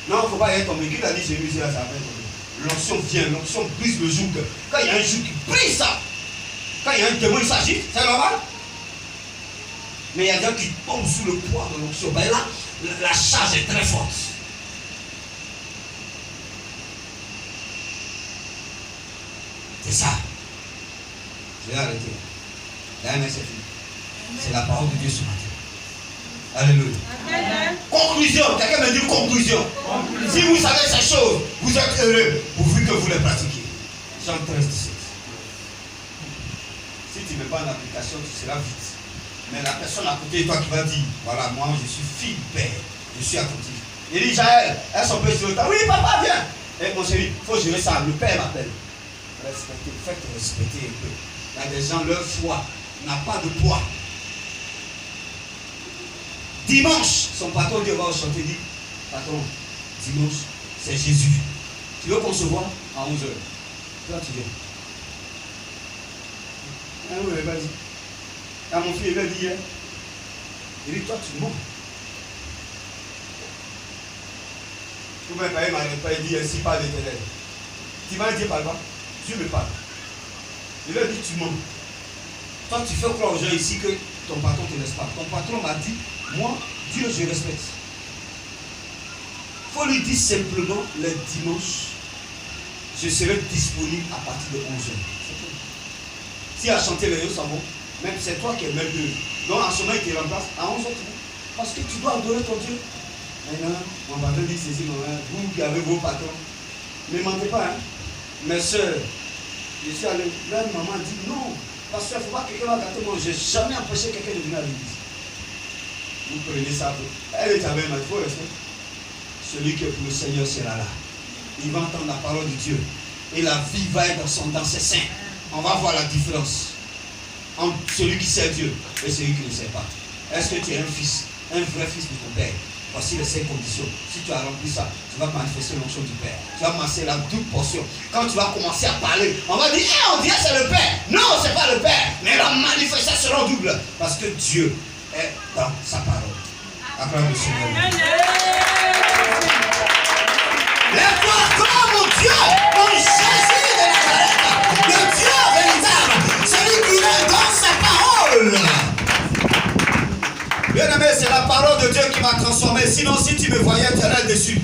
Non, il ne faut pas y être tombé. Qui t'a dit chez lui, ça va tomber. L'onction vient, l'onction brise le joug. Quand il y a un joug qui brise ça, quand il y a un démon, il s'agit, c'est normal. Mais il y a des gens qui tombent sous le poids de l'onction. Ben là, la charge est très forte. C'est ça. Je vais arrêter. Là, c'est fini. C'est la parole de Dieu ce matin. Alléluia. Amen. Conclusion. Quelqu'un me dit conclusion. Si vous savez ces choses, vous êtes heureux pourvu que vous les pratiquiez. Jean 13, 17. Si tu ne mets pas en application, tu seras vite. Mais la personne à côté de toi qui va dire, voilà, moi je suis fille, père, je suis attentif. Il dit, Jaël, elle s'en peut sur le temps. Oui, papa, viens. Et mon chéri, il faut gérer ça. Le père m'appelle. Respectez, faites respecter un peu. Il y a des gens, leur foi n'a pas de poids. Dimanche, son patron dit, on va chanter, dit, patron, dimanche, c'est Jésus. Tu veux qu'on se voit à 11h. Toi, tu viens. Ah oui, vas-y. Quand mon fils est dit hier, il dit, toi, tu mens. Vous m'avez parlé, il dit, ainsi pas d'Éternel. Tu m'as dit, parle pas. Dieu me parle. Il lui a dit, tu mens. Toi, tu fais croire aux gens ici que ton patron ne te laisse pas. Ton patron m'a dit, moi, Dieu, je respecte. Il faut lui dire simplement, les dimanches, je serai disponible à partir de 11h. Si à chanter les yeux savon, même c'est toi qui es maître d'eux. Donc en ce moment, il te remplace à 11h. Parce que tu dois adorer ton Dieu. Maintenant, mon patron dit ceci, vous qui avez vos patrons, ne mentez pas. Hein? Mes soeurs, je suis allé, leur maman dit non. Parce qu'il ne faut pas que quelqu'un va gâter moi. Je n'ai jamais empêché quelqu'un de venir à l'église. Vous prenez ça. Elle est avec moi, il faut rester. Celui qui est pour le Seigneur sera là. Il va entendre la parole de Dieu. Et la vie va être dans ses seins. On va voir la différence entre celui qui sert Dieu et celui qui ne sait pas. Est-ce que tu es un fils, un vrai fils de ton père? Voici les 5 conditions. Si tu as rempli ça, tu vas manifester l'onction du Père. Tu vas masser la double portion. Quand tu vas commencer à parler, on va dire, on dirait c'est le Père. Non, c'est pas le Père. Mais la manifestation sera double. Parce que Dieu est dans sa parole. Acclame le Seigneur. Lève-toi comme mon Dieu, mon Jésus de Nazareth, le Dieu véritable, celui qui est dans sa parole. Bien aimé, c'est la parole de Dieu qui m'a transformé. Sinon, si tu me voyais, tu allais dessus.